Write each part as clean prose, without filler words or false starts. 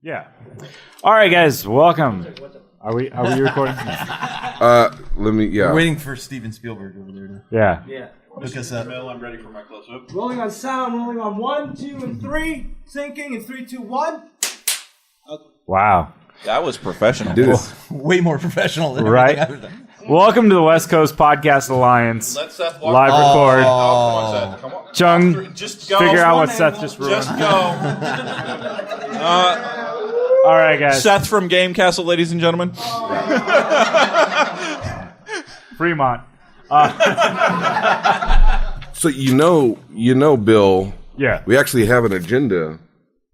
Yeah. All right, guys, welcome. Are we recording? We're waiting for Steven Spielberg over there to Yeah. hook us up. I'm ready for my close-up. Rolling on sound, rolling on 1, 2, and 3. Syncing in 3, 2, 1. Wow. That was professional. Dude, Way more professional than Right. everything I've ever done. Welcome to the West Coast Podcast Alliance. Let Seth walk. Live record. Oh, come on, Seth. Come on. Chung, Just go. figure out what One Seth angle. just ruined. Just go. All right, guys. Seth from Game Castle, ladies and gentlemen. Fremont. so you know, Bill, Yeah. we actually have an agenda,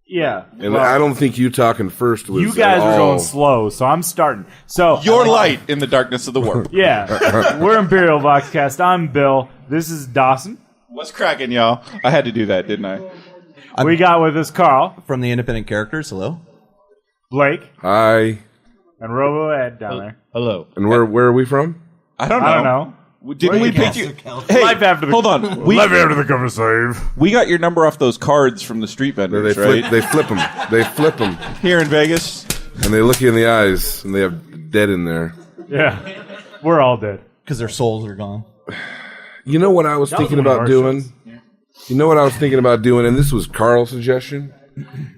Yeah. and Well, I don't think you talking first was you guys at are all. going slow, so I'm starting. So Your light in the darkness of the world. yeah, we're Imperial Vox Cast. I'm Bill. This is Dawson. What's cracking, y'all? I had to do that, didn't I? We got with us Carl, From the independent characters, hello. Blake, Hi, and Robo Ed down there. Hello. and where are we from? I don't know. I don't know. Didn't we pick you? Hey, Life after the hold on. We after the cover save. we got your number off those cards from the street vendors, right? They flip them. They flip them, Here in Vegas. and they look you in the eyes, and they have dead in there. Yeah, we're all dead. Because their souls are gone. You know what I was thinking one of about our doing? shows. You know what I was thinking about doing, and this was Carl's suggestion,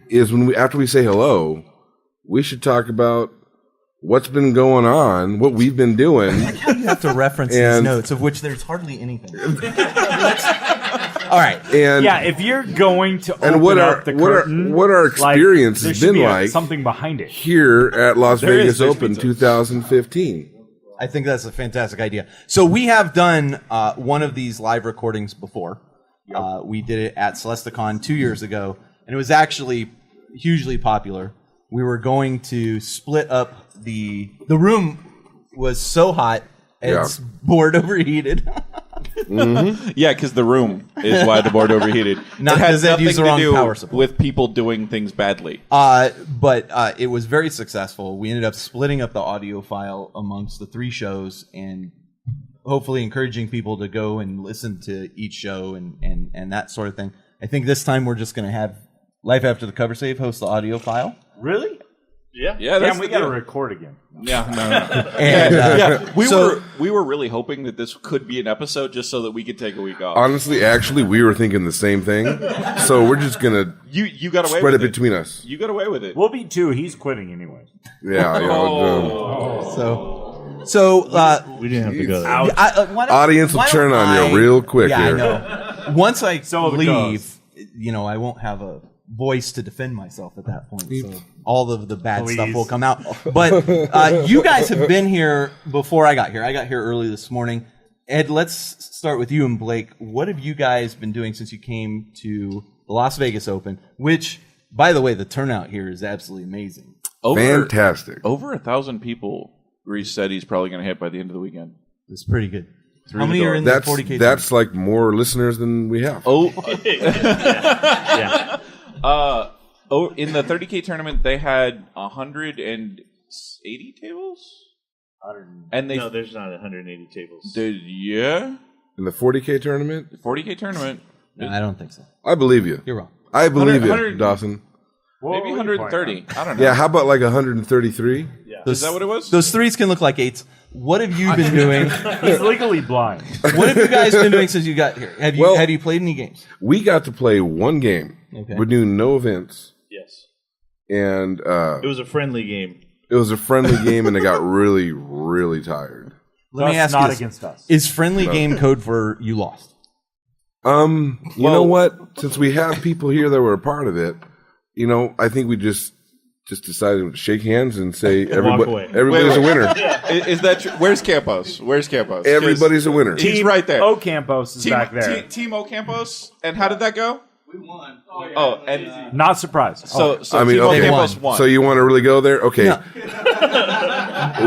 is after we say hello, we should talk about what's been going on, what we've been doing. You have to reference these And- notes, of which there's hardly anything. All right. And Yeah, if you're going to open and what our up the what our curtain, what our like, experience there has should been be like something behind it. here at Las There Vegas is. There's Open pizza. 2015. I think that's a fantastic idea. So we have done one of these live recordings before. We did it at Celesticon 2 years ago, and it was actually hugely popular. We were going to split up the room was so hot, it's board overheated. Yeah, because the room is why the board overheated. Not it had 'cause they'd nothing use the to wrong do power supply. with people doing things badly. But it was very successful. We ended up splitting up the audio file amongst the three shows and hopefully encouraging people to go and listen to each show and that sort of thing. I think this time we're just going to have Life After the Cover Save host the audio file. Really? Yeah, Damn, that's we the got to deal. record again. Yeah, no. And, Yeah, So- we were really hoping that this could be an episode just so that we could take a week off. Honestly, actually, we were thinking the same thing. So we're just gonna You got away spread with it between us. You got away with it. We'll be two. He's quitting anyway. Yeah. so We didn't have to go there. Audience will turn on you real quick Yeah, here. I know. Once I So the leave, ghost. I won't have a voice to defend myself at that point. So all of the bad stuff Please. will come out. But you guys have been here before I got here. I got here early this morning. Ed, let's start with you and Blake. What have you guys been doing since you came to the Las Vegas Open? Which, by the way, the turnout here is absolutely amazing. Fantastic. Over 1,000 people. Reese said he's probably going to hit by the end of the weekend. It's pretty good. How the many door. are in the 40K? That's like more listeners than we have. Oh, Yeah. in the 30K tournament, they had 180 tables? And they No, there's not 180 tables. did, yeah? In the 40K tournament, 40K tournament, No, I don't think so. I believe you. You're wrong. I believe you, 100 Dawson. maybe 130. I don't know. Yeah, how about like 133? Is that what it was? Those threes can look like eights. What have you been doing? He's legally blind. What have you guys been doing since you got here? Have you played any games? We got to play one game. Okay. We're doing no events. Yes. And It was a friendly game. it was a friendly game, and I got really, really tired. Let me Thus ask not you this. against us. Is friendly game code for you lost? You know what? Since we have people here that were a part of it, I think we just decided to shake hands and say away. everybody's a winner. Is that true? Where's Campos? Everybody's a winner. He's right there. Ocampos is back there. Team Ocampos. And how did that go? We won. Oh, and Not surprised. so I mean, Team okay. Ocampos won. So you want to really go there? Okay.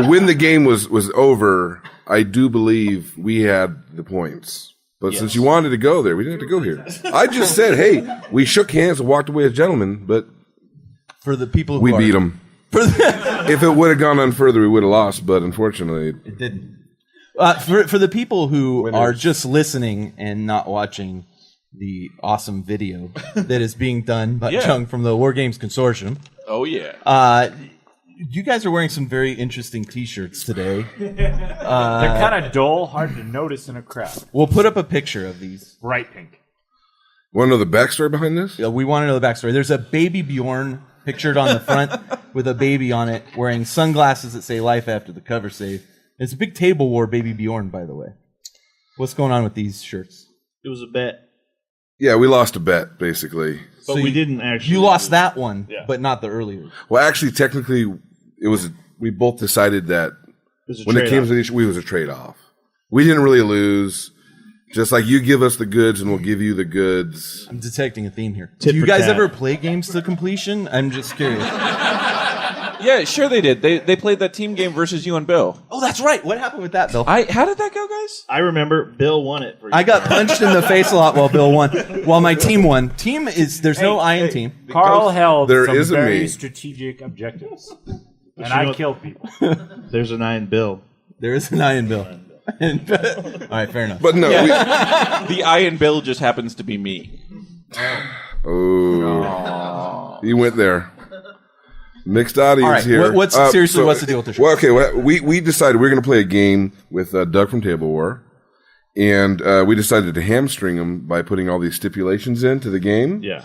When the game was over, I do believe we had the points. But since you wanted to go there, we didn't have to go here. I just said, hey, we shook hands and walked away as gentlemen, but For the people who we are, beat them. For the, If it would have gone on further, we would have lost. But unfortunately, it didn't. For the people who are just listening and not watching the awesome video that is being done by Chung from the War Games Consortium. Oh, yeah. You guys are wearing some very interesting T-shirts today. They're kind of dull, hard to notice in a crowd. We'll put up a picture of these. Bright pink. Want to know the backstory behind this? We want to know the backstory. There's a baby Bjorn pictured on the front with a baby on it wearing sunglasses that say life after the cover save. It's a big table war baby Bjorn, by the way. What's going on with these shirts? It was a bet, Yeah, we lost a bet, basically. but we didn't actually. You lost that one, Yeah. but not the earlier. Well, actually, technically, we both decided that was a when it came to the issue, it was a trade-off. We didn't really lose. Just like you give us the goods and we'll give you the goods. I'm detecting a theme here. Tit Do you for guys tat. ever play games to completion? I'm just curious. Yeah, sure they did. They played that team game versus you and Bill. Oh, that's right. What happened with that, Bill? How did that go, guys? I remember Bill won it. For you. I got punched in the face a lot while Bill won. While my team won. Team is there's no I in team. Carl held There some is a very me. strategic objectives. And you I know- killed people. There's an I in Bill. There is an I in Bill. All right, fair enough. But no, The I and Bill just happens to be me. you went there. Mixed audience All right, here. what's seriously, what's the deal with the shirts? Well, okay, we decided we were going to play a game with Doug from Table War, and we decided to hamstring him by putting all these stipulations into the game. Yeah.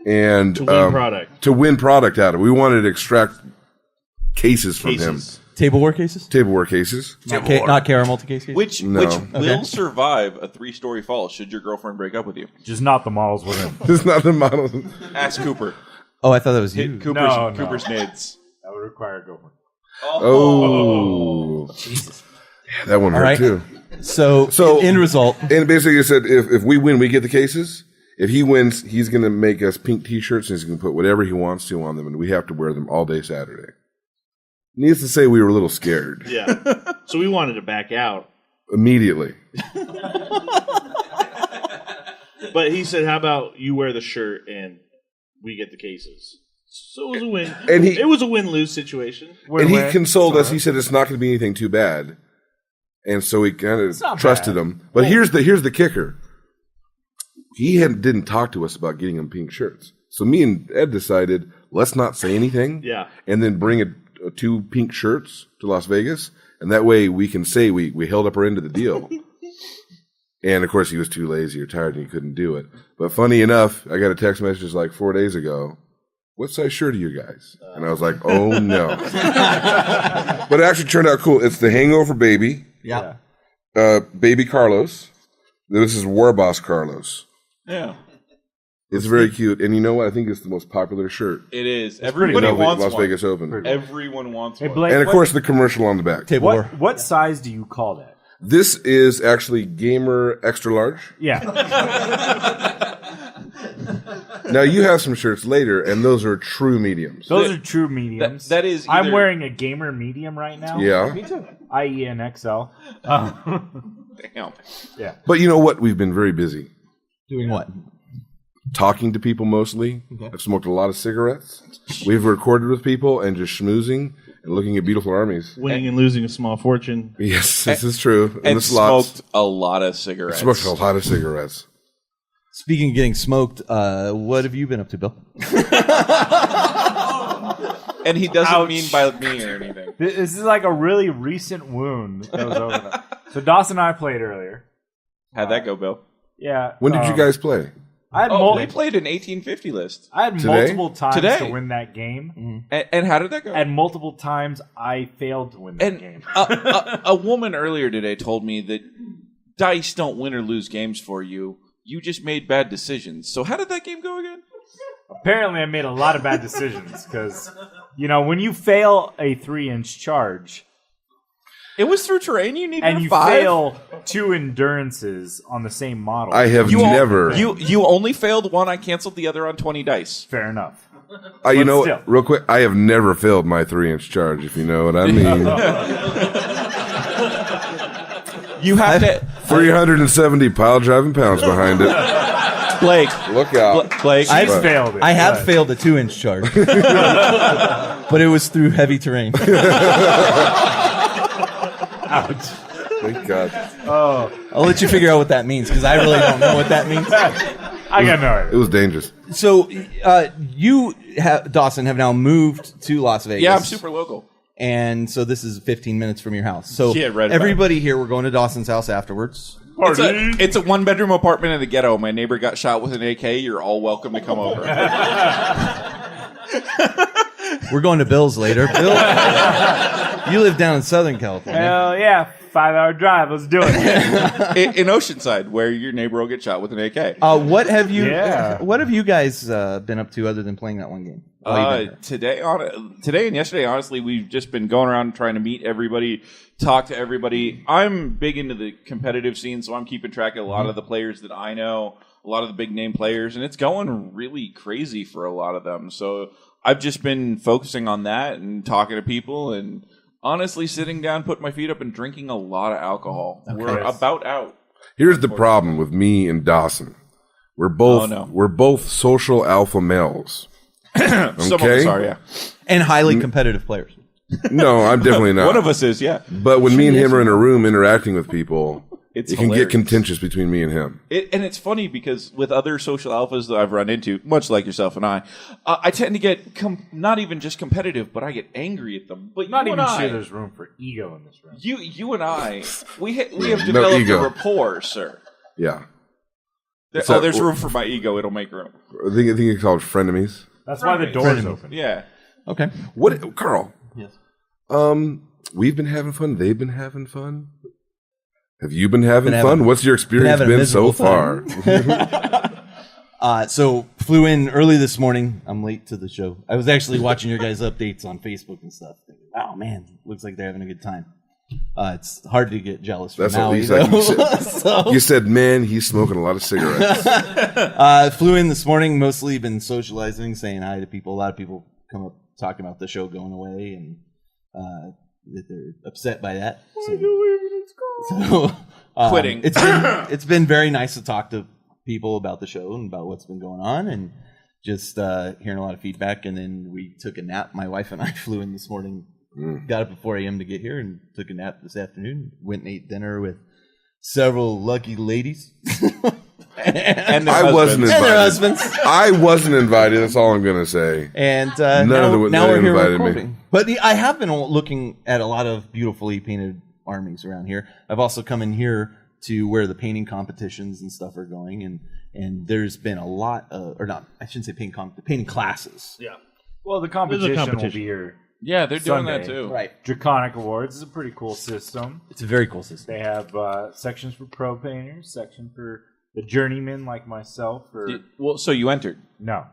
And To win product. To win product out of it. We wanted to extract cases from him. Cases. Table war cases? Table War cases. Not caramel multi-case cases? Which No. will survive a 3-story fall should your girlfriend break up with you. Just not the models we're in. It's not the model. Ask Cooper. Oh, I thought that was you. Hit Cooper's, No. Cooper's nids. That would require a girlfriend. Oh. Yeah, that one hurt right. too. So end result. And basically, it said if we win, we get the cases. If he wins, he's going to make us pink T-shirts and he's going to put whatever he wants to on them, and we have to wear them all day Saturday. Needless to say, we were a little scared Yeah. So we wanted to back out. immediately. But he said, how about you wear the shirt and we get the cases? So it was a win. And It was a win-lose situation. And he consoled us. He said it's not going to be anything too bad, and so we kind of not trusted bad. him. But here's the kicker: he didn't talk to us about getting him pink shirts. So me and Ed decided let's not say anything, Yeah. and then bring 2 pink shirts to Las Vegas, and that way we can say we held up our end of the deal. And of course, he was too lazy or tired, and he couldn't do it. But funny enough, I got a text message like 4 days ago. What size shirt are you guys? And I was like, oh no. But it actually turned out cool. It's the Hangover Baby, Yeah. Baby Carlos. This is War Boss Carlos. Yeah. It's very cute. And you know what? I think it's the most popular shirt. It is. in Everybody the wants Las one. Vegas Open. Everyone wants Hey, one. Blake, And of course, the commercial on the back. Table war. what size do you call that? This is actually Gamer Extra Large. Yeah. Now, you have some shirts later, and those are true mediums. Those are true mediums. that is I'm either- wearing a gamer medium right now. Yeah. Me too. I.e. an XL. Damn. Yeah. But you know what? We've been very busy. Doing what? Talking to people mostly. I've smoked a lot of cigarettes. We've recorded with people and just schmoozing and looking at beautiful armies. Winning and losing a small fortune. Yes, this is true. And the slots. smoked a lot of cigarettes. Smoked a lot of cigarettes. Speaking of getting smoked, what have you been up to, Bill? And he doesn't Ouch. mean by me or anything. This is like a really recent wound that was over there. So Dawson and I played earlier. How'd that go, Bill? Yeah. When did you guys play? I had, Oh, we played an 1850 list. I had Today? multiple times Today. to win that game. And how did that go? And multiple times I failed to win that And game. a woman earlier today told me that dice don't win or lose games for you. You just made bad decisions. So how did that game go again? Apparently I made a lot of bad decisions because, when you fail a 3-inch charge It was through terrain. You needed and a you 5. fail 2 endurances on the same model. I have never. You only failed one. I canceled the other on 20 dice. Fair enough. You know, still. real quick, I have never failed my 3-inch charge, if you know what I mean. You have to, 370 pile driving pounds behind it. Blake. Look out. Blake. He's failed it. I have Right. failed a 2-inch charge. But it was through heavy terrain. Ouch. Thank God. I'll let you figure out what that means, because I really don't know what that means. I got no idea. It was dangerous. So you, Dawson, have now moved to Las Vegas. Yeah, I'm super local. And so this is 15 minutes from your house. So Yeah, right about everybody here, we're going to Dawson's house afterwards. It's a one-bedroom apartment in the ghetto. My neighbor got shot with an AK. You're all welcome to come over. We're going to Bill's later. Bill, you live down in Southern California. Hell yeah, 5-hour drive. Let's do it. In Oceanside, where your neighbor will get shot with an AK. What have you? Yeah. What have you guys been up to other than playing that one game? Today and yesterday, honestly, we've just been going around trying to meet everybody, talk to everybody. I'm big into the competitive scene, so I'm keeping track of a lot of the players that I know, a lot of the big name players, and it's going really crazy for a lot of them. So I've just been focusing on that and talking to people and honestly sitting down, putting my feet up, and drinking a lot of alcohol. Okay. We're about out. Here's the problem with me and Dawson. We're both social alpha males. Some of us are, yeah. And highly competitive players. No, I'm definitely not. One of us is, yeah. But when me and him are in a room interacting with people, it can hilarious. get contentious between me and him. And it's funny because with other social alphas that I've run into, much like yourself and I tend to get not even just competitive, but I get angry at them. But Not even sure there's room for ego in this room. You and I, we have developed a rapport, sir. Yeah. There's room for my ego. It'll make room. I think it's called frenemies. That's why the door's open. Yeah. Okay. What, Carl? Yes. We've been having fun. They've been having fun. Have you been having fun? What's your experience been so far? So flew in early this morning. I'm late to the show. I was actually watching your guys' updates on Facebook and stuff. Oh man, looks like they're having a good time. It's hard to get jealous from That's Maui, what you said. So, You said, man, he's smoking a lot of cigarettes. flew in this morning, mostly been socializing, saying hi to people. A lot of people come up talking about the show going away and that they're upset by that. So, Quitting. It's been very nice to talk to people about the show and about what's been going on and just hearing a lot of feedback. And then we took a nap. My wife and I flew in this morning. Got up at 4 a.m. to get here and took a nap this afternoon. Went and ate dinner with several lucky ladies. And I wasn't invited. And their husbands. I wasn't invited. That's all I'm going to say. And None of now we're here invited recording. me. But I have been looking at a lot of beautifully painted armies around here. I've also come in here to where the painting competitions and stuff are going. And there's been a lot of, or not, I shouldn't say painting classes. Yeah. Well, the competition will be here. Yeah, they're doing Sunday. that too. Right. Draconic Awards is a pretty cool system. It's a very cool system. They have sections for pro painters, section for the journeyman like myself. So you entered? No.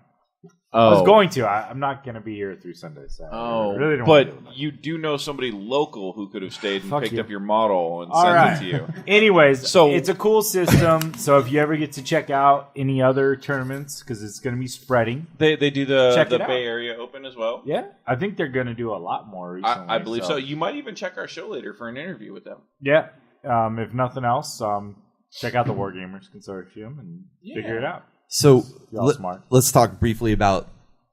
Oh. I was going to. I'm not going to be here through Sunday. So I really don't want to do but you do know somebody local who could have stayed and Fuck picked you. up your model and All sent right. it to you. Anyways, So- it's a cool system. So if you ever get to check out any other tournaments, because it's going to be spreading. They do the Check it out. Bay Area Open as well? Yeah, I think they're going to do a lot more recently. I believe so. You might even check our show later for an interview with them. Yeah. If nothing else, check out the Wargamers Consortium and figure it out. So Y'all smart. let's talk briefly about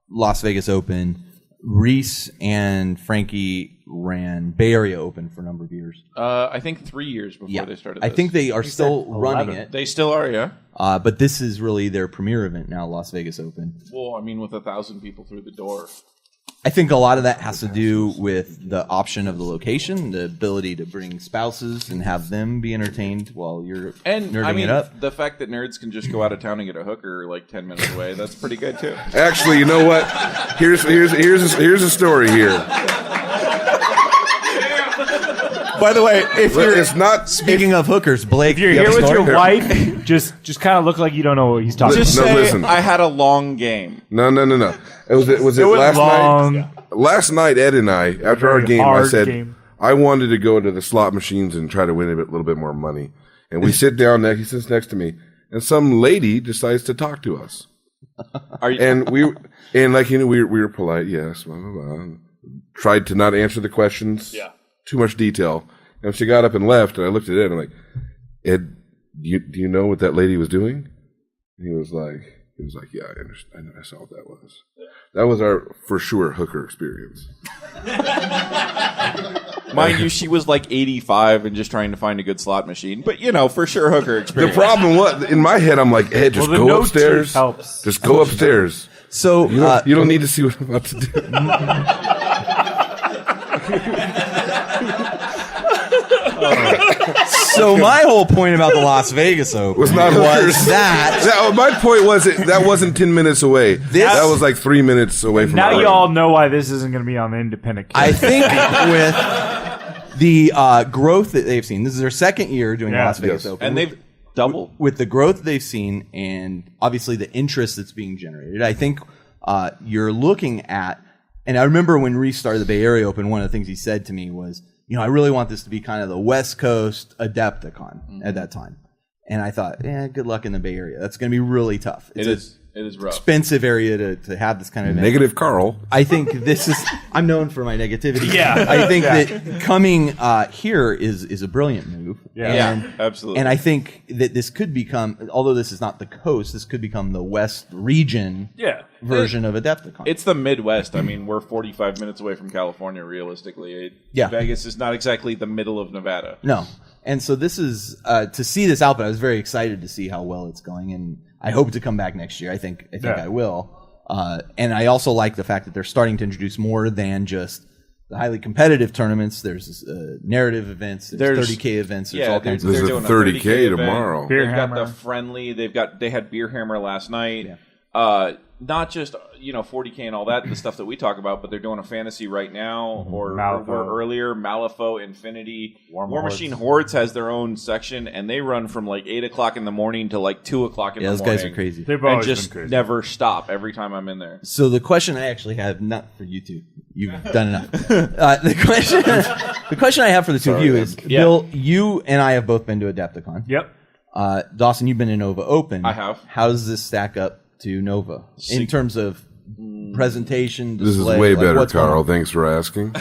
Las Vegas Open. Reese and Frankie ran Bay Area Open for a number of years. I think 3 years before they started I this. think they are still said running 11. it. They still are, yeah. But this is really their premier event now, Las Vegas Open. Well, I mean, with 1,000 people through the door. I think a lot of that has to do with the option of the location, the ability to bring spouses and have them be entertained while you're And nerding I mean, it up. the fact that nerds can just go out of town and get a hooker like 10 minutes away, that's pretty good too. Actually, you know what? Here's a story here. By the way, if It's not. speaking of hookers, Blake, If you're you have here a with story? your wife, just kind of look like you don't know what he's talking Just about. No, say listen. I had a long game. No. Was it went last long. night? Last night, Ed and I, after our game, I hard said game. I wanted to go to the slot machines and try to win a little bit more money. And we sit down next. He sits next to me, and some lady decides to talk to us. Are you? And we were polite, yes, blah, blah, blah. Tried to not answer the questions. Yeah. Too much detail. And she got up and left, and I looked at Ed and I'm like, Ed, do you know what that lady was doing? And he was like, yeah, I understand. I saw what that was. That was our, for sure, hooker experience. Mind you, she was like 85 and just trying to find a good slot machine. But, for sure, hooker The experience. problem was, in my head, I'm like, hey, just Well, the go no upstairs. tooth helps. Just go upstairs. So You don't need to see what I'm about to do. So my whole point about the Las Vegas Open Was not hookers. My point was that wasn't 10 minutes away. That was like 3 minutes away from Now the y'all know why this isn't going to be on the independent. I case. think with the growth that they've seen, this is their second year doing the Yeah. Las Vegas Yes. Open. And they've doubled. With the growth they've seen and obviously the interest that's being generated, I think you're looking at, and I remember when Reese started the Bay Area Open, one of the things he said to me was, I really want this to be kind of the West Coast Adepticon at that time. And I thought, good luck in the Bay Area. That's going to be really tough. It's It is rough. expensive area to have this kind of event. Negative Carl. I think this is. I'm known for my negativity. Yeah. I think that coming here is a brilliant move. Yeah. Absolutely. And I think that this could become, although this is not the coast, this could become the West region version of Adepticon. It's the Midwest. I mean, we're 45 minutes away from California, realistically. Yeah. Vegas is not exactly the middle of Nevada. No. And so this is, to see this outfit, I was very excited to see how well it's going. And I hope to come back next year. I think I will. And I also like the fact that they're starting to introduce more than just the highly competitive tournaments. There's narrative events, there's 30K events, there's all kinds of There's they're a doing 30K event. tomorrow. Beer They've Hammer. got the friendly. They had Beer Hammer last night. Not just 40K and all that, the stuff that we talk about, but they're doing a fantasy right now, or Malifaux. earlier, Malifaux, Infinity. War War Machine Hordes has their own section, and they run from like 8 o'clock in the morning to like 2 o'clock in the those morning. guys are crazy. They've And always just been crazy. never stop every time I'm in there. So the question I actually have, not for you two, you've done enough. The question I have for the two of you is, Bill, you and I have both been to Adepticon. Yep. Dawson, you've been to Nova Open. I have. How does this stack up to Nova in terms of presentation, This is display? way like, better, what's going Carl. on? Thanks for asking.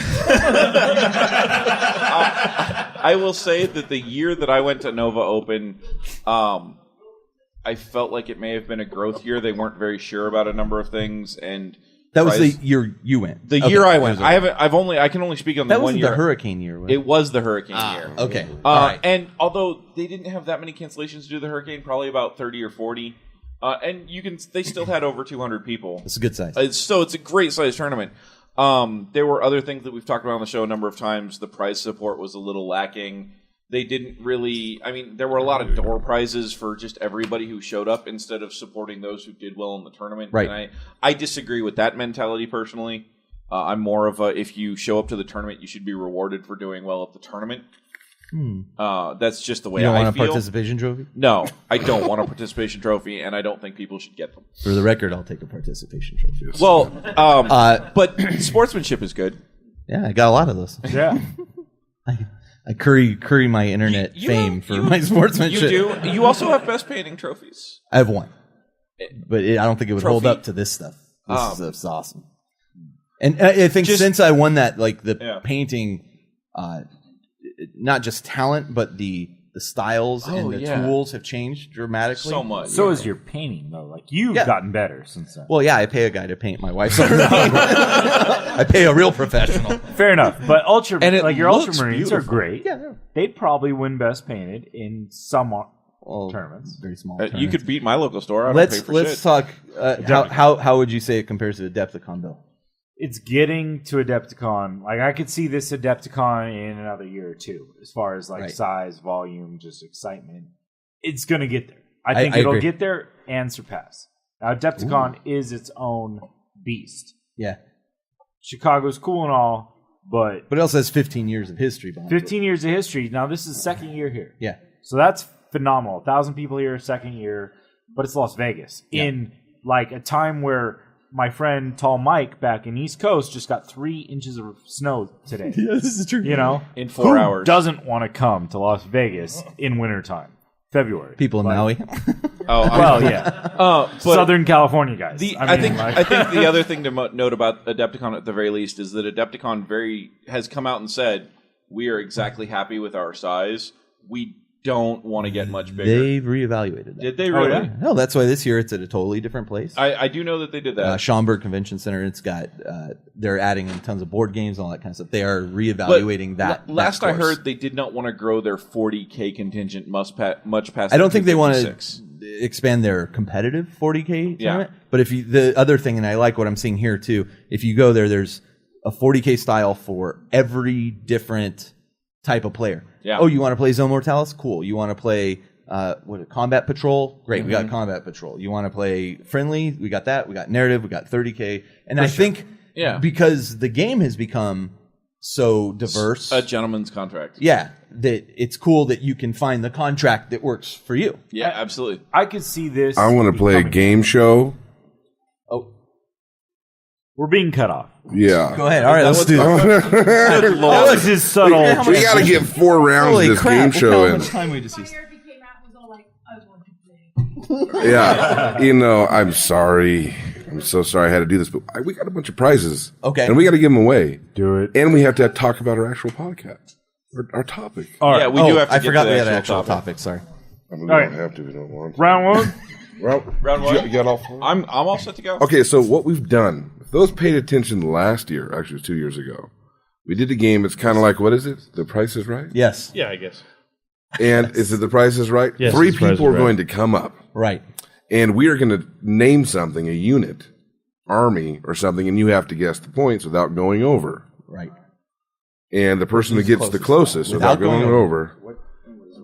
I will say that the year that I went to Nova Open, I felt like it may have been a growth year. They weren't very sure about a number of things, and That was the price- year you went. the Okay. year I went. I can only speak on the That one wasn't year. the hurricane year, was it? It was the hurricane year. Okay. All right. And although they didn't have that many cancellations due to the hurricane, probably about 30 or 40, and they still had over 200 people. It's a good size. So it's a great size tournament. There were other things that we've talked about on the show a number of times. The prize support was a little lacking. They didn't really. I mean, there were a lot of door prizes for just everybody who showed up instead of supporting those who did well in the tournament. Right. And I disagree with that mentality personally. I'm more of a, if you show up to the tournament, you should be rewarded for doing well at the tournament. That's just the way You don't I want a feel. participation trophy? No, I don't want a participation trophy, and I don't think people should get them. For the record, I'll take a participation trophy. Well, but sportsmanship is good. Yeah, I got a lot of those. Yeah. I curry my internet fame for my sportsmanship. You do. You also have best painting trophies. I have one, but I don't think it would hold Trophy? up to this stuff. This stuff's awesome. And I think since I won that, like the painting, not just talent, but the styles and the tools have changed dramatically. So much. So is your painting though. Like you've gotten better since then. Well, yeah, I pay a guy to paint my wife's RV. I pay a real professional. Fair enough. But And it like your looks Ultramarines are beautiful. great. Yeah, They'd probably win best painted in some tournaments. Very small. You tournaments. could beat my local store. I don't pay for Let's shit. talk. How would you say it compares to Adepticon, Bill? It's getting to Adepticon. Like I could see this Adepticon in another year or two, as far as like size, volume, just excitement. It's gonna get there. I think it'll agree. get there and surpass. Now Adepticon is its own beast. Yeah, Chicago's cool and all, but but it also has 15 years of history behind it. 15 years of history. Now this is second year here. Yeah, So that's phenomenal. 1,000 people here, second year, but it's Las Vegas in like a time where my friend Tall Mike back in East Coast just got 3 inches of snow today. yeah, this is true. You know, In 4 Who hours. doesn't want to come to Las Vegas in wintertime, February? People in Maui. Well, yeah, but Southern California guys. I think the other thing to note about Adepticon at the very least is that Adepticon has come out and said we are exactly happy with our size. We don't want to get much bigger. They've reevaluated that. Did they really? yeah? No, that's why this year it's at a totally different place. I do know that they did that. Schaumburg Convention Center. It's got they're adding in tons of board games and all that kind of stuff. They are reevaluating that. Last I course. heard, they did not want to grow their 40K contingent much past. I don't think they want 256. to expand their competitive 40K Yeah. tournament. But if you, the other thing, and I like what I'm seeing here too, if you go there, there's a 40K style for every different type of player. Yeah. Oh, you want to play Zone Mortalis? Cool. You want to play Combat Patrol? Great. We got Combat Patrol. You want to play Friendly? We got that. We got Narrative. We got 30K. And I think because the game has become so diverse. A gentleman's contract. Yeah. That it's cool that you can find the contract that works for you. Yeah, absolutely. I could see this. I want to play a becoming- game show. Oh, We're being cut off. Yeah. go ahead. All right, let's do this. That was his subtle. We got to get 4 rounds Holy of this crap. game Look show how in. much time we just used. Eric came out and was all like, I want to play. Yeah. You know, I'm sorry. I'm so sorry I had to do this, but we got a bunch of prizes. Okay. And we got to give them away. Do it. And we have to talk about our actual podcast, our topic. All right. Yeah, we do have to I get forgot to we the had an actual actual topic. topic. Sorry. I mean, we right. don't have to. We don't want to. Round one. Round one. You got all 4? I'm all set to go. Okay, so what we've done, if those paid attention last year, actually it was 2 years ago, we did a game. It's kind of like, what is it? The Price is Right? Yes. Yeah, I guess. And is it The Price is Right? Yes, 3 it's Price people is are Right. going to come up, Right. and we are going to name something, a unit, army, or something, and you have to guess the points without going over. Right. And the person who Who's gets the closest Without without going going over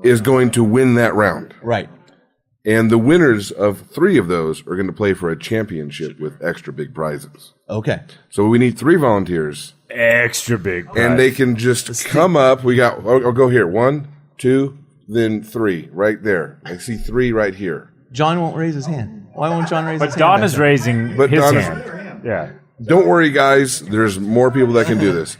is going to win that round. Right. And the winners of 3 of those are going to play for a championship with extra big prizes. Okay. So we need 3 volunteers. Extra big. And they can just come up. We got, I'll go here. 1, 2, then 3 right there. I see 3 right here. John won't raise his hand. Why won't John raise his But hand? Don back is there? raising But his Don is- hand. Yeah. Don't worry, guys. There's more people that can do this.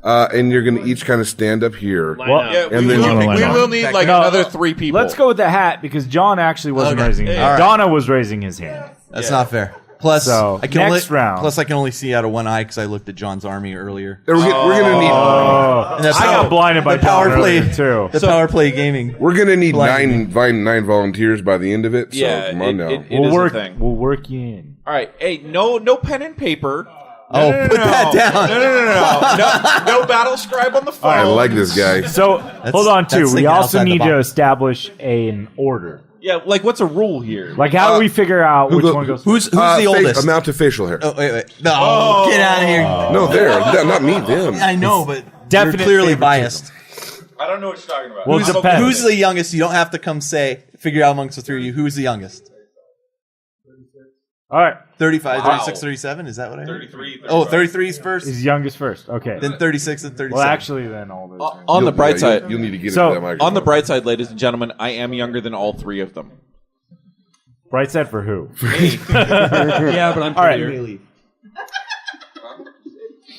And you're going to each kind of stand up here. Line Well, up. Yeah, And we, then will, you we pick will need like No, another 3 people. Let's go with the hat because John actually wasn't Okay. raising his Yeah. hand. All right. Donna was raising his hand. That's not fair. Plus, So, I can next only, round. Plus, I can only see out of one eye because I looked at John's army earlier. And we're going to need. Oh, And that's I got blinded by the power John play earlier, too. The power play gaming. We're going to need Blind 9 volunteers by the end of it. So Yeah, come on now. it We'll is work. a thing. We'll work you in. All right. Hey, no pen and paper. Oh, put that down. No battle scribe on the phone. I like this guy. So hold on, too. that's We thinking also outside the need to box. establish an order. Yeah, like what's a rule here? Like, how do we figure out which go- one goes? Who's the oldest? Amount of facial hair. Oh, wait. No, get out of here. No, there. Not me, them. I know, but Definite you're clearly favoritism. biased. I don't know what you're talking about. Well, it depends. Who's the youngest? You don't have to come figure out amongst the 3 of you who's the youngest. All right. 35, Wow. 36, 37? Is that what I heard? 33. Oh, 33 is first, He's youngest first. Okay. then 36 and 37. Well, actually, then all those. On the bright side, you'll need to get So, into that microphone. on the bright side, ladies and gentlemen, I am younger than all 3 of them. Bright side for who? Yeah, but I'm All right. prettier.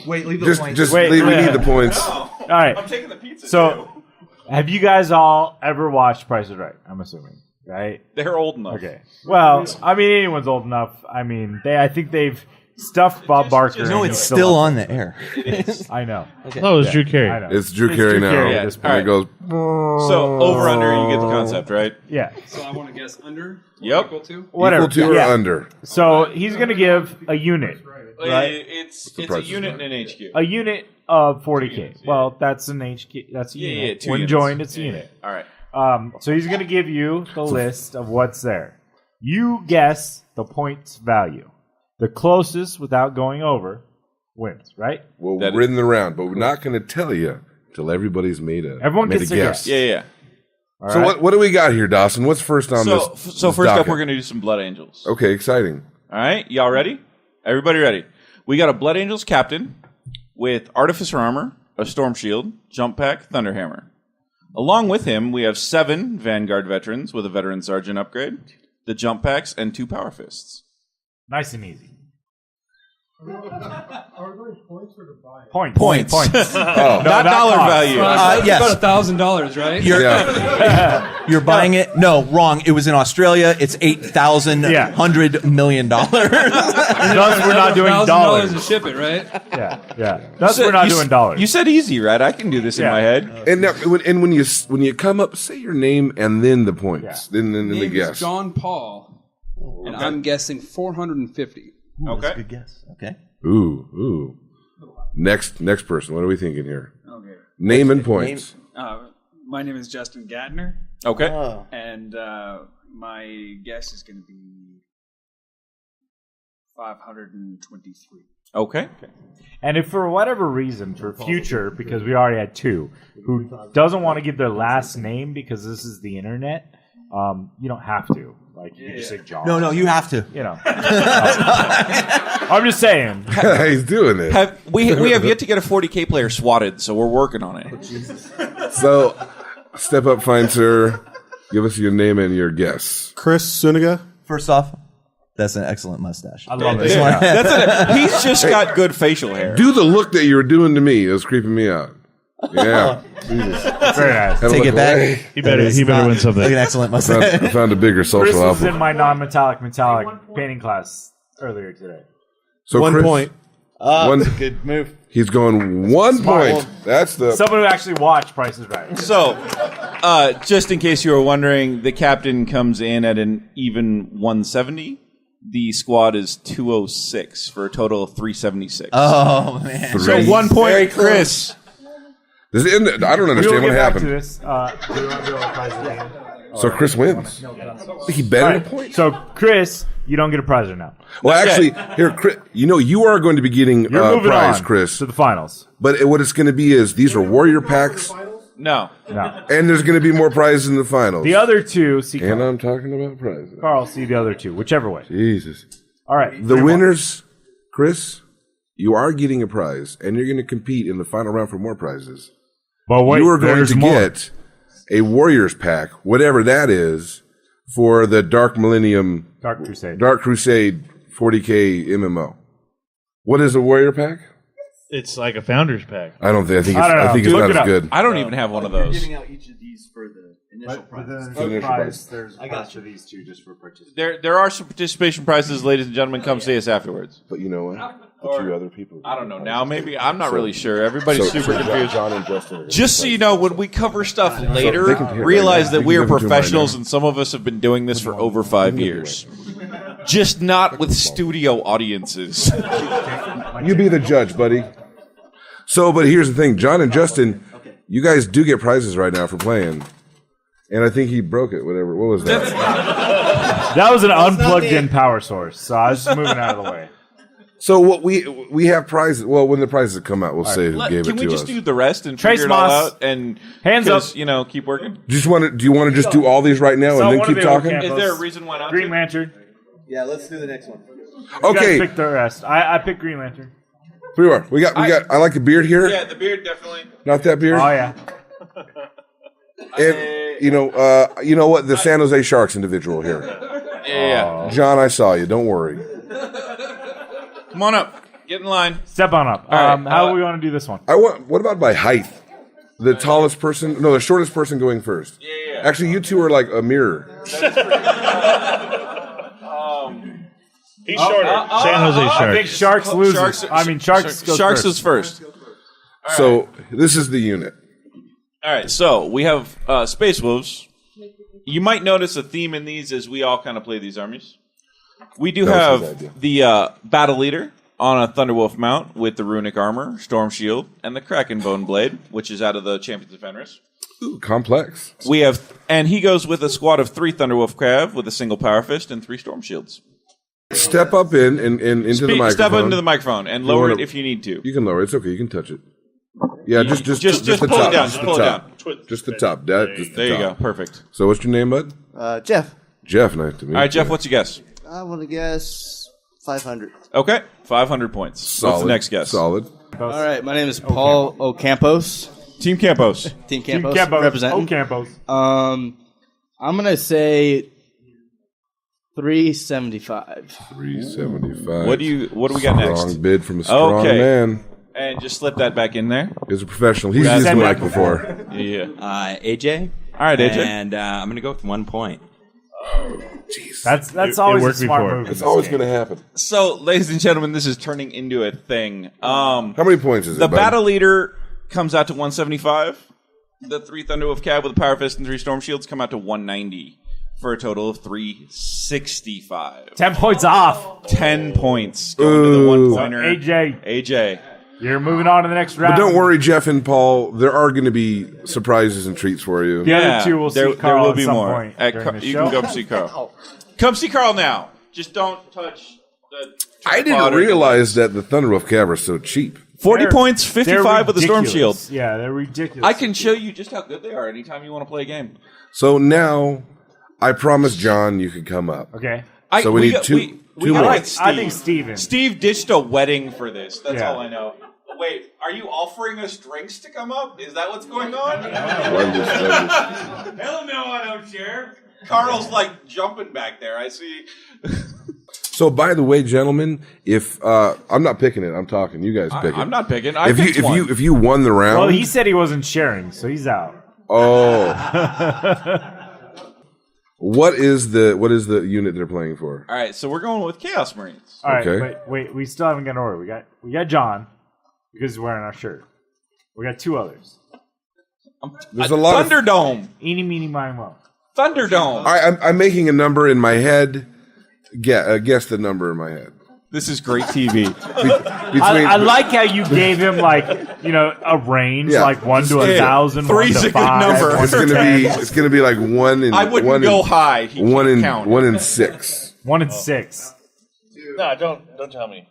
Wait, leave the just, points. just Wait, leave. We wait. need the points. All right. taking the pizza. So, have you guys all ever watched Price is Right? I'm assuming, right? They're old enough. Okay. Well, I mean, anyone's old enough. I mean, I think they've stuffed Bob Barker. No, and it's he's still up on the air. there. I know. No, it's Drew Carey. I know. It's Drew Carey now. Carey Yeah. at this And point. it goes. So over under, you get the concept, right? Yeah. So I want to guess under. Yep. Equal to. Whatever. Equal to or Yeah. under. So he's going to give a unit. Right. It's a price is unit right. and an HQ. A unit of 40K. Well, that's an HQ. That's a Yeah, unit. yeah, 2 when units. joined, it's a Yeah, unit. All right. So he's going to give you the list of what's there. You guess the points value. The closest without going over wins, right? Well, That we're in the round, but we're not going to tell you till everybody's Everyone made gets a to guess. guess. Yeah. All So right? what do we got here, Dawson? What's first on So this? so this first up, docket? we're going to do some Blood Angels. Okay, exciting. All right, y'all ready? Everybody ready? We got a Blood Angels captain with Artificer Armor, a Storm Shield, Jump Pack, Thunderhammer. Along with him, we have 7 Vanguard veterans with a Veteran Sergeant upgrade, the Jump Packs, and 2 Power Fists. Nice and easy. Points. Points. Oh, Not dollar cost. value. Yes. About $1,000, right? yeah. You're buying it? No, wrong. It was in Australia. It's $8,100 million. Thus, we're not doing $1,000 dollars. to ship it, right? Yeah. Thus, we're not doing dollars. You said easy, right? I can do this in Yeah. my head. And now, when you come up, say your name and then the points, then the Name guess. is John Paul, and I'm guessing 450. Okay. Good guess. Okay. Ooh. Next person. What are we thinking here? Okay. Name and points. My name is Justin Gatner, Okay. and my guess is going to be 523. Okay. And if for whatever reason, for future, because we already had two, who doesn't want to give their last name because this is the internet, you don't have to. Like, you can just say John. No, you have to. You know. I'm just saying. He's doing it. We have yet to get a 40K player swatted, so we're working on it. So, step up, fine sir. Give us your name and your guess. Chris Suniga. First off, that's an excellent mustache. I love it. He's just got good facial hair. Do the look that you were doing to me. It was creeping me out. Yeah. Very nice. Had to Take look it back. away. He better win something. Like an excellent I mustache. found a bigger Chris social was in alpha. my non-metallic painting class earlier today. So 1 Chris, point. One, Good move. he's going 1 point. That's the. Someone who actually watched Price is Right. So, just in case you were wondering, the captain comes in at an even 170. The squad is 206 for a total of 376. Oh, man. So 1 point, Chris. This is I don't We will understand what get back to happened. this. We won't do our prize at the end. So Chris wins. He betted All a right. point. So, Chris, you don't get a prize right now. Well, actually, here, Chris, you are going to be getting You're a moving prize, on Chris. to the finals. But what it's going to be is these are warrior packs, No. No. and there's going to be more prizes in the finals. The other two, see And I'm talking about prizes. Carl, see the other two, whichever way. Jesus. All right. The 3-1. winners, Chris, you are getting a prize, and you're going to compete in the final round for more prizes. But wait, You are going there's to more. get a Warriors pack, whatever that is, for the Dark Millennium, Dark Crusade. Dark Crusade 40K MMO. What is a Warrior pack? It's like a founder's pack. I don't think. I think I don't know. it's Look not it as up. good. I don't even have one of those. out each of these for the initial There's a bunch of these two just for participants. There are some participation prizes, ladies and gentlemen. Come see us afterwards. But you know what? The two other people. I don't know now. Maybe I'm not really sure. Everybody's super confused. John and Justin. Are Just so you know, when we cover stuff later, they can hear it realize right now. that You we can are give them to them right professionals, now. and some of us have been doing this for over 5 years. Just not with studio audiences. You be the judge, buddy. So, but here's the thing, John and Justin, you guys do get prizes right now for playing. And I think he broke it, whatever. What was that? That was an unplugged-in power source, so I was just moving out of the way. So what we have prizes. Well, when the prizes come out, we'll say who gave Can it we to just us. do the rest and Trace figure it all Moss. out? And Hands 'cause, up. keep working. Do you want to just do all these right now So and then one keep of the old talking? campos. Is there a reason why not? Green to? Lantern. Yeah, let's do the next one. You guys Okay, pick the rest. I picked Green Lantern. we are. We got. I like the beard here. Yeah, the beard definitely. Not that beard. Oh yeah. And, you know what? The San Jose Sharks individual here. Yeah. John, I saw you. Don't worry. Come on up. Get in line. Step on up. right, How do we want to do this one? What about by height? The tallest person? No, the shortest person going first. Yeah. Actually, you two are like a mirror. He's shorter. San Jose I think Sharks. Sharks loses. Sharks goes Sharks first. is first. So this is the unit. All right, so we have Space Wolves. You might notice a theme in these as we all kind of play these armies. We do That was his have idea. the Battle Leader on a Thunderwolf mount with the Runic Armor, Storm Shield, and the Kraken Bone Blade, which is out of the Champions of Fenris. Ooh, complex. We have, and he goes with a squad of 3 Thunderwolf Cav with a single Power Fist and 3 Storm Shields. Step up in and into the microphone. Step into the microphone and lower wanna- it if you need to. You can lower it. It's okay. You can touch it. Yeah, just Just the pull top. it down. Just Just the pull it top. down. Just the top. Just the There you go. top. Perfect. So what's your name, bud? Jeff. Jeff. Nice to meet you. All right, Jeff, what's your guess? I want to guess 500. Okay, 500 points. Solid. What's the next guess? Solid. All right, my name is Paul Ocampos. Team Campos. Team Team Campos, Campos. representing. Campos. I'm gonna say 375. 375. What do we got next? Strong bid from a strong Okay. man. And just slip that back in there. He's a professional. He's used the mic before. Yeah. AJ. All right, AJ. And I'm going to go with 1 point. Jeez. That's always a smart move. It's always going to happen. So, ladies and gentlemen, this is turning into a thing. How many points is it? The bud? battle leader comes out to 175. The 3 Thunderwolf Cab with a Power Fist and 3 Storm Shields come out to 190 for a total of 365. 10 points off. 10 points going to the 1-pointer. AJ, AJ. you're moving on to the next round. But don't worry, Jeff and Paul. There are going to be surprises and treats for you. The other two will see there Carl will be at some more. point At during the you show. can come see Carl. Come see Carl now. Just don't touch the I didn't realize that the Thunderwolf Cab are so cheap. 40 They're- points, 55 with the Storm ridiculous. Shield. Yeah, they're ridiculous. I can show you just how good they are anytime you want to play a game. So now, I promised John you could come up. Okay. So we need two more. I think Steven. Steve ditched a wedding for this. That's Yeah. all I know. Wait, are you offering us drinks to come up? Is that what's going on? Hell no, I don't share. Carl's like jumping back there. I see. So, by the way, gentlemen, if I'm not picking it, I'm talking. You guys pick it. I'm not picking. If you won the round, Well, he said he wasn't sharing, so he's out. oh, what is the unit they're playing for? All right, so we're going with Chaos Marines. All right, Okay. but wait, we still haven't got an order. We got John because he's wearing our shirt. We got 2 others. There's a lot Thunderdome. Eeny, meeny, miny, moe. Thunderdome. I'm making a number in my head. Guess the number in my head. This is great TV. I like how you gave him a range, Yeah. like 1 to 1,000. 3's 1 to a good 5, number. 1 to 10. It's gonna be like 1 in. I wouldn't one go in, high. He 1 can't in count. 1 in 6. 1 and 6. No, don't tell me.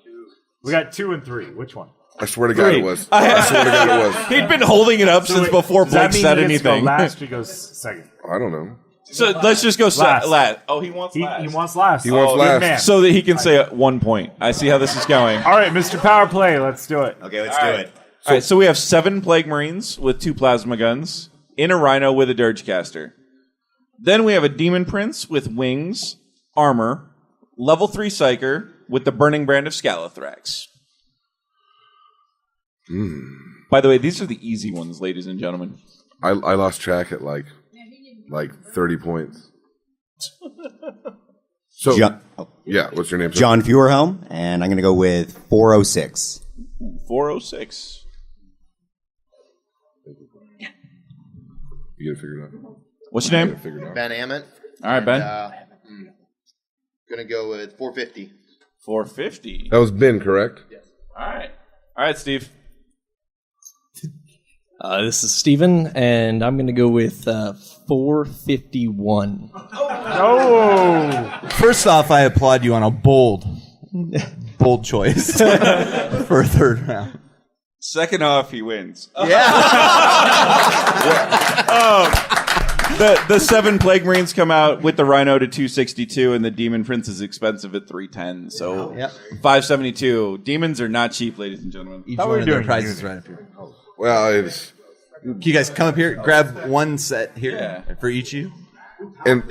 We got 2 and 3. Which one? I swear to God it was. I swear to God it was. He'd been holding it up since before Does that Blake mean said he gets to go anything. last or he goes second? I don't know. So let's just go Last. last. Oh, he wants He last. wants last. He wants Good last. man. So that he can say 1 point. I see how this is going. All right, Mr. Power Play, let's do it. Okay, let's All do right. it. All right, so we have 7 Plague Marines with 2 plasma guns in a Rhino with a Dirge Caster. Then we have a Demon Prince with wings, armor, level 3 Psyker with the Burning Brand of Scalathrax. By the way, these are the easy ones, ladies and gentlemen. I lost track at like 30 points. So yeah, what's your name? Sir? John Feuerhelm, and I'm going to go with 406. 406. You gotta figure it out. What's your name? You gotta figure it out. Ben Ammett. All right, Ben. Gonna go with 450. 450. That was Ben, correct? Yes. All right. All right, Steve. This is Steven, and I'm going to go with 451. Oh! First off, I applaud you on a bold choice for a 3rd round. Second off, he wins. Yeah. The 7 Plague Marines come out with the Rhino to 262, and the Demon Prince is expensive at 310. So 572. Demons are not cheap, ladies and gentlemen. Each one of their prizes right up here. Well, it's. Can you guys come up here? Grab one set here for each of you. And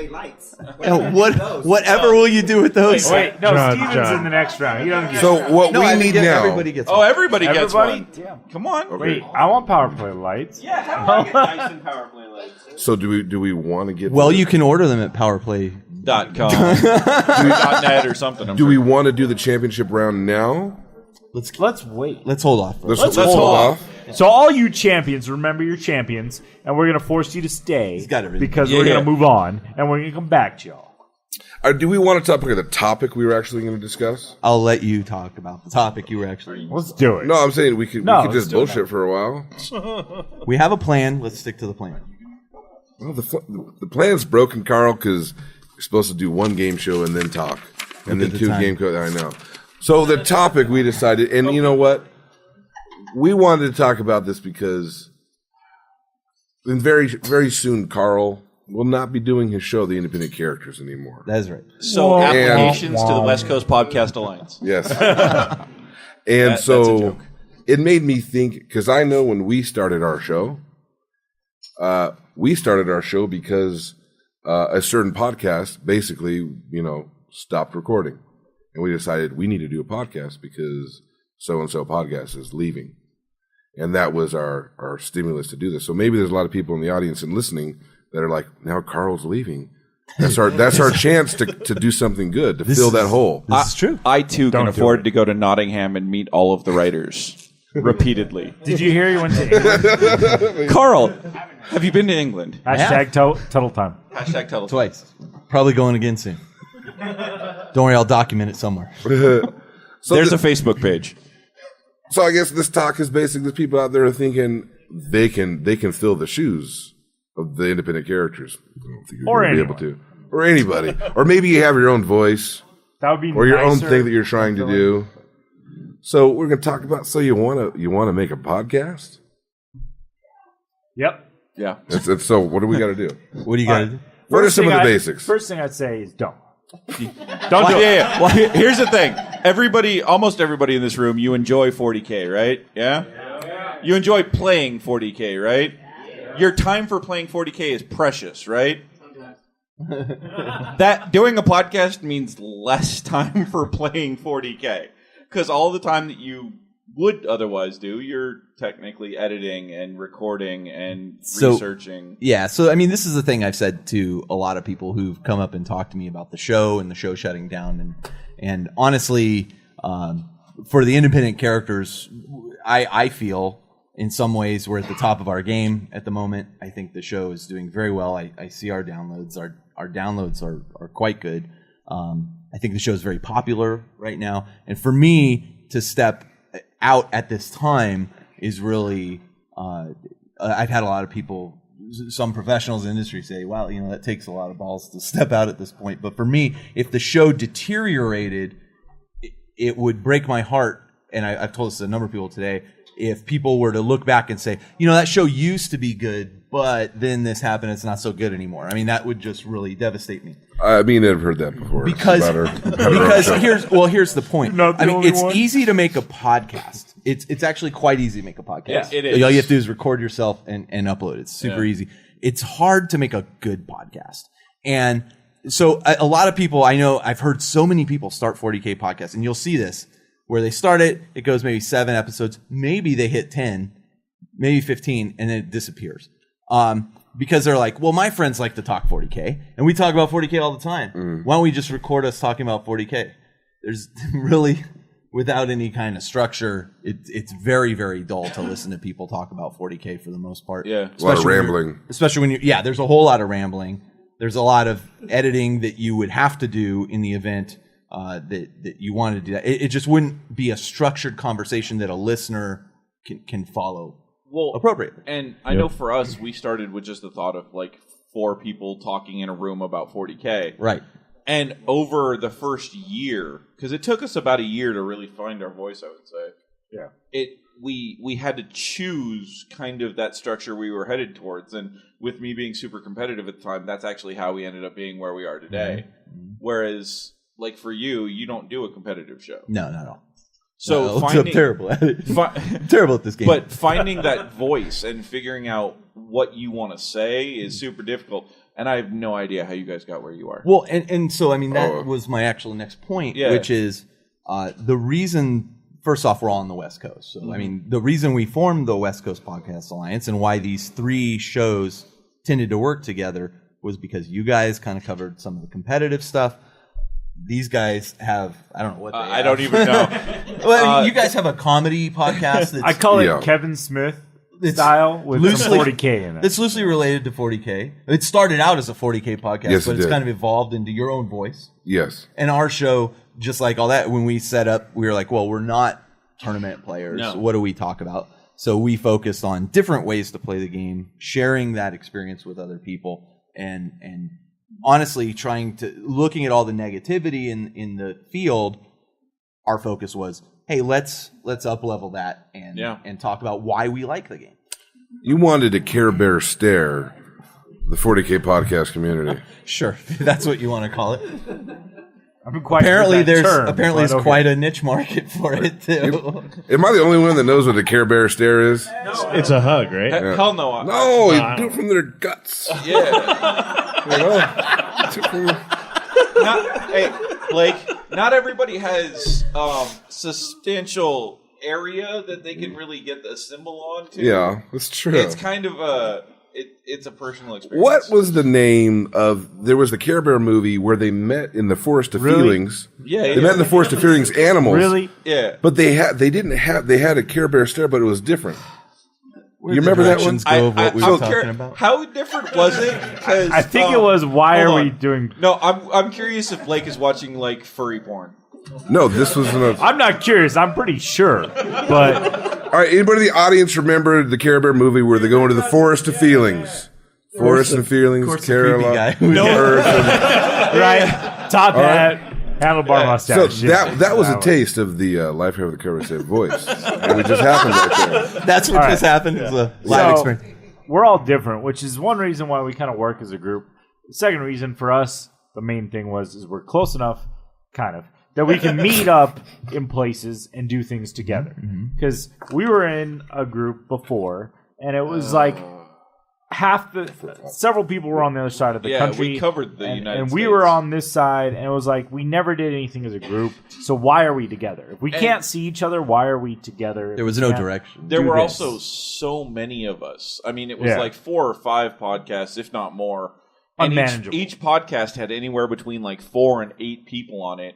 whatever will you do with those? Wait, no, Steven's in the next round. He doesn't get So what we need now? Everybody gets. Oh, everybody gets Everybody? one. Damn. Come on. Okay. Wait, I want Power Play lights. Yeah, how do I get Dyson Power Play lights? So do we want to get? Well, you can order them at PowerPlay.com. .net or something. Do we want to do the championship round now? Let's wait. Let's hold off. Let's hold off. So all you champions, remember your champions, and we're going to force you to stay because we're going to move on, and we're going to come back to y'all. Do we want to talk about the topic we were actually going to discuss? I'll let you talk about the topic you were actually. Let's do it. No, I'm saying we could just do it bullshit for a while. We have a plan. Let's stick to the plan. Well, the plan's broken, Carl, because you're supposed to do 1 game show and then talk, and then 2 game shows. I know. So the topic we decided, and you know what? We wanted to talk about this because then very, very soon, Carl will not be doing his show, The Independent Characters, anymore. That's right. So applications to the West Coast Podcast Alliance. Yes. That's a so joke. it made me think, because I know when we started our show because a certain podcast basically, stopped recording. And we decided we need to do a podcast because so-and-so podcast is leaving. And that was our stimulus to do this. So maybe there's a lot of people in the audience and listening that are like, now Carl's leaving. That's our chance to do something good, to fill that hole. This is true. I too can afford to go to Nottingham and meet all of the writers repeatedly. Did you hear you went to England? Carl, have you been to England? Hashtag Tuttle Time. Hashtag Tuttle Time. Twice. Probably going again soon. Don't worry, I'll document it somewhere. So there's a Facebook page. So I guess this talk is basically the people out there are thinking they can fill the shoes of the independent characters. I don't think you're going to be able to. Or anybody. Or maybe you have your own voice. That would be or your own nicer thing that you're trying to do. So we're going to talk about, so you want to make a podcast? Yep. Yeah. So what do we got to do? What do you got to do? What are some of the basics? First thing I'd say is don't. Don't do it. Yeah. Well, here's the thing. Almost everybody in this room, you enjoy 40K, right? Yeah? You enjoy playing 40K, right? Your time for playing 40K is precious, right? That doing a podcast means less time for playing 40K. Because all the time that you would otherwise do, you're technically editing and recording and researching. Yeah, so I mean, this is the thing I've said to a lot of people who've come up and talked to me about the show and the show shutting down. And honestly, for the independent characters, I feel in some ways we're at the top of our game at the moment. I think the show is doing very well. I see our downloads. Our downloads are quite good. I think the show is very popular right now. And for me to step out at this time is really, I've had a lot of people, some professionals in the industry say, wow, that takes a lot of balls to step out at this point. But for me, if the show deteriorated, it would break my heart. And I've told this to a number of people today, if people were to look back and say, that show used to be good, but then this happened, it's not so good anymore. I mean, that would just really devastate me. I mean, I've heard that before. Because here's the point. I mean, it's easy to make a podcast. It's actually quite easy to make a podcast. Yeah, it is. All you have to do is record yourself and upload it. It's super easy. It's hard to make a good podcast. And so a lot of people, I know, I've heard so many people start 40K podcasts, and you'll see this, where they start it goes maybe 7 episodes, maybe they hit 10, maybe 15, and then it disappears. Because they're like, well, my friends like to talk 40K, and we talk about 40K all the time. Why don't we just record us talking about 40K? There's really, without any kind of structure, it's very, very dull to listen to people talk about 40K for the most part. Yeah. A lot of rambling. Especially when there's a whole lot of rambling. There's a lot of editing that you would have to do in the event that you want to do that. It just wouldn't be a structured conversation that a listener can follow appropriately. And I know for us, we started with just the thought of like 4 people talking in a room about 40K. Right. And over the first year, because it took us about a year to really find our voice, I would say. Yeah. We had to choose kind of that structure we were headed towards. And with me being super competitive at the time, that's actually how we ended up being where we are today. Mm-hmm. Whereas, like for you don't do a competitive show. No, not at all. So I'm terrible at it. Terrible at this game. But finding that voice and figuring out what you want to say is super difficult. And I have no idea how you guys got where you are. Well, and so, I mean, that was my actual next point, which is the reason, first off, we're all on the West Coast. So, I mean, the reason we formed the West Coast Podcast Alliance and why these 3 shows tended to work together was because you guys kind of covered some of the competitive stuff. These guys have, I don't know what they have. I don't even know. Well, you guys have a comedy podcast. That's, I call it Kevin Smith style with some 40K in it. It's loosely related to 40K. It started out as a 40K podcast, but it's kind of evolved into your own voice. Yes. And our show, just like all that, when we set up, we were like, well, we're not tournament players. No. What do we talk about? So we focused on different ways to play the game, sharing that experience with other people, and honestly looking at all the negativity in the field. Our focus was, hey, let's up level that and talk about why we like the game. You wanted to Care Bear stare the 40K podcast community. Sure, that's what you want to call it. Apparently, there's quite a niche market for it too. Am I the only one that knows what a Care Bear stare is? It's a hug, right? Hell no. No, you do it from their guts. Yeah. Hey, Blake, not everybody has substantial area that they can really get the symbol on to. Yeah, that's true. It's kind of it's a personal experience. What was the name of? There was the Care Bear movie where they met in the Forest of Feelings. Yeah, they met in the Forest of Feelings. Animals, Really? Yeah. but they had a Care Bear stare, but it was different. Where You the remember that one? directions go of what we were talking about? How different was it? 'Cause, I think it was why hold are on. we doing? No, I'm curious if Blake is watching like furry porn. No, this was an. I'm not curious. I'm pretty sure, but All right, anybody in the audience remember the Care Bear movie where they go into the Forest of Feelings? Forest of Feelings, Of course, the creepy guy. Carolina. right, top hat, handlebar mustache. So that was a taste of the Life Hair of the Care Bear Save voice. And it just happened right there. That's what All just right. happened. It was a live experience. We're all different, which is one reason why we kind of work as a group. The second reason for us, the main thing is we're close enough, kind of, that we can meet up in places and do things together. Because we were in a group before, and it was like several people were on the other side of the country. We covered the United and States. we were on this side, and it was like we never did anything as a group. So why are we together? If we can't see each other, why are we together? There was no direction. There do were this? also so many of us. I mean, it was Yeah. like 4 or 5 podcasts, if not more. And Unmanageable. each podcast had anywhere between like 4 and 8 people on it.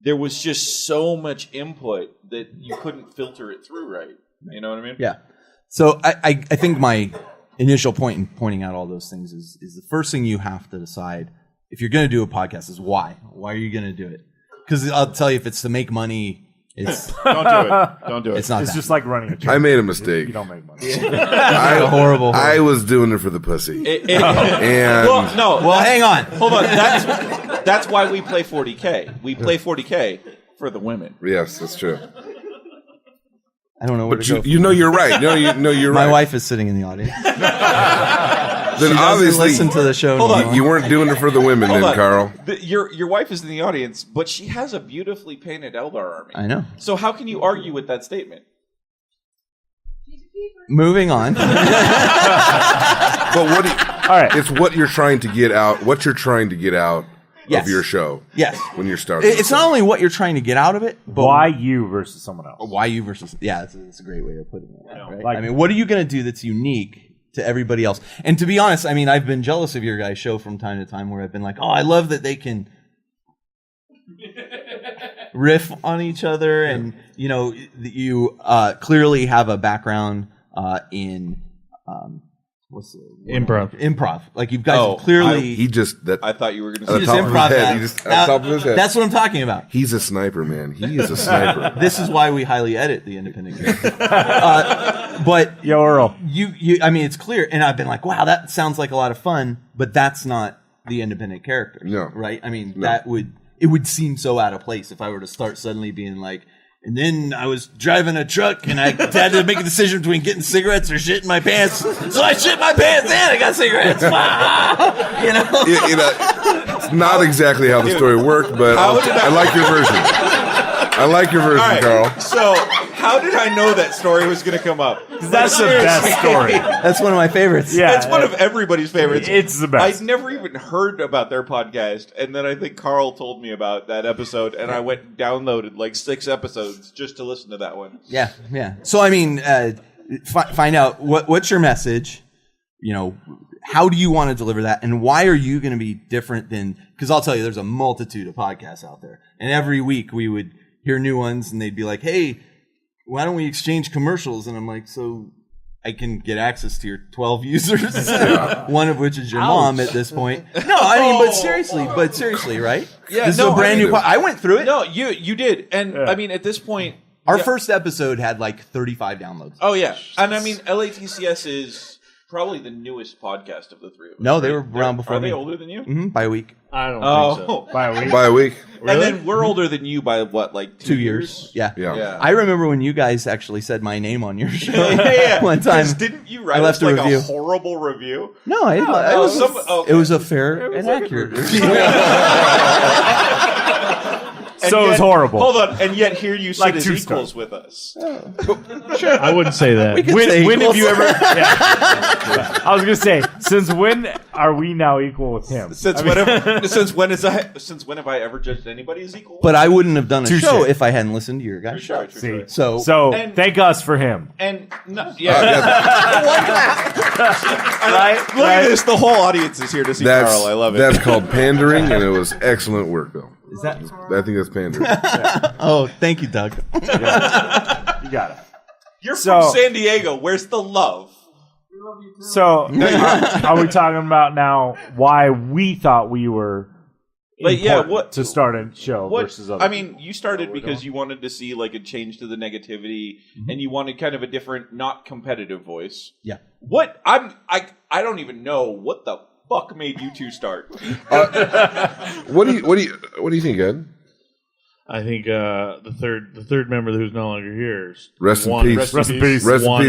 There was just so much input that you couldn't filter it through right. You know what I mean? Yeah. So I think my initial point in pointing out all those things is the first thing you have to decide if you're going to do a podcast is why. Why are you going to do it? Because I'll tell you, if it's to make money, it's Don't do it. Don't do it. It's not. It's that. just like running a church. I made a mistake. You don't make money. horrible. I was doing it for the pussy. And Well, no. Well, hang on. Hold on. That's why we play 40K. We play 40K for the women. yes, that's true. I don't know where But to go. you know you're right. You're My right. wife is sitting in the audience. Then She doesn't obviously listen to the show. Hold on. anymore. you weren't doing it for the women, Hold then, on. Carl. Your wife is in the audience, but she has a beautifully painted Eldar army. I know. So how can you argue with that statement? Moving on. But what? All right. It's what you're trying to get out. What you're trying to get out Yes. of your show. Yes. When you're starting. It's not only what you're trying to get out of it, but Why you versus someone else? why you versus. Yeah, that's a great way of putting it. Right? Like- I mean, what are you going to do that's unique to everybody else? And to be honest, I mean, I've been jealous of your guys' show from time to time where I've been like, oh, I love that they can riff on each other, and you clearly have a background in what's the word? Improv. Like you guys have clearly. He just that. I thought you were going at to the say top of his improv head. that. He just at the top of his head. That's what I'm talking about. He's a sniper, man. He is a sniper. This is why we highly edit the independent game. But Yo, Earl. I mean, it's clear, and I've been like, wow, that sounds like a lot of fun, but that's not the independent character, No. right? I mean, it would seem so out of place if I were to start suddenly being like, and then I was driving a truck and I had to make a decision between getting cigarettes or shit in my pants. So I shit my pants and I got cigarettes. It's not exactly how the story worked, but I like your version. I like your version, All right, Carl. So how did I know that story was going to come up? That's the best story. That's one of my favorites. Yeah, It's one of everybody's favorites. It's the best. I'd never even heard about their podcast, and then I think Carl told me about that episode, and I went and downloaded like 6 episodes just to listen to that one. Yeah. So I mean, find out what's your message. How do you want to deliver that, and why are you going to be different than? Because I'll tell you, there's a multitude of podcasts out there, and every week we would hear new ones, and they'd be like, "Hey, why don't we exchange commercials?" And I'm like, "So I can get access to your 12 users, one of which is your mom at this point." No, I mean, but seriously, right? Yeah, this is a brand new. I went through it. No, you did, and I mean at this point, our first episode had like 35 downloads. Oh yeah, and I mean LATCS is probably the newest podcast of the three of us. No, they were around before Are me. they older than you? Mm-hmm, by a week. I don't think so. By a week. By a week. Really? And then we're older than you by what, like 2 years? Yeah. Yeah. I remember when you guys actually said my name on your show Yeah. one time. 'Cause didn't you write I left us like a review. a horrible review? No, it was a fair and accurate review. So it was horrible. Hold on, and yet here you sit Like as 2 equals stars. with us. Sure. I wouldn't say that. When have you ever? Yeah. I was gonna say Since when are we now equal with him? Since when have I ever judged anybody as equal? But I wouldn't have done a Touche. show if I hadn't listened to your guys' show. See, So thank us for him. And Look at this. The whole audience is here to see Carl. I love it. That's called pandering, and it was excellent work, though. Is that? I think that's pandering. Oh, thank you, Doug. You got it. You're from San Diego. Where's the love? So, are we talking about now why we thought we were to start a show versus other? I mean, you started because you wanted to see like a change to the negativity, and you wanted kind of a different, not competitive voice. Yeah. What I don't even know what the fuck made you two start. What do you think, Ed? I think the third member who's no longer here. Rest in peace. Rest in peace,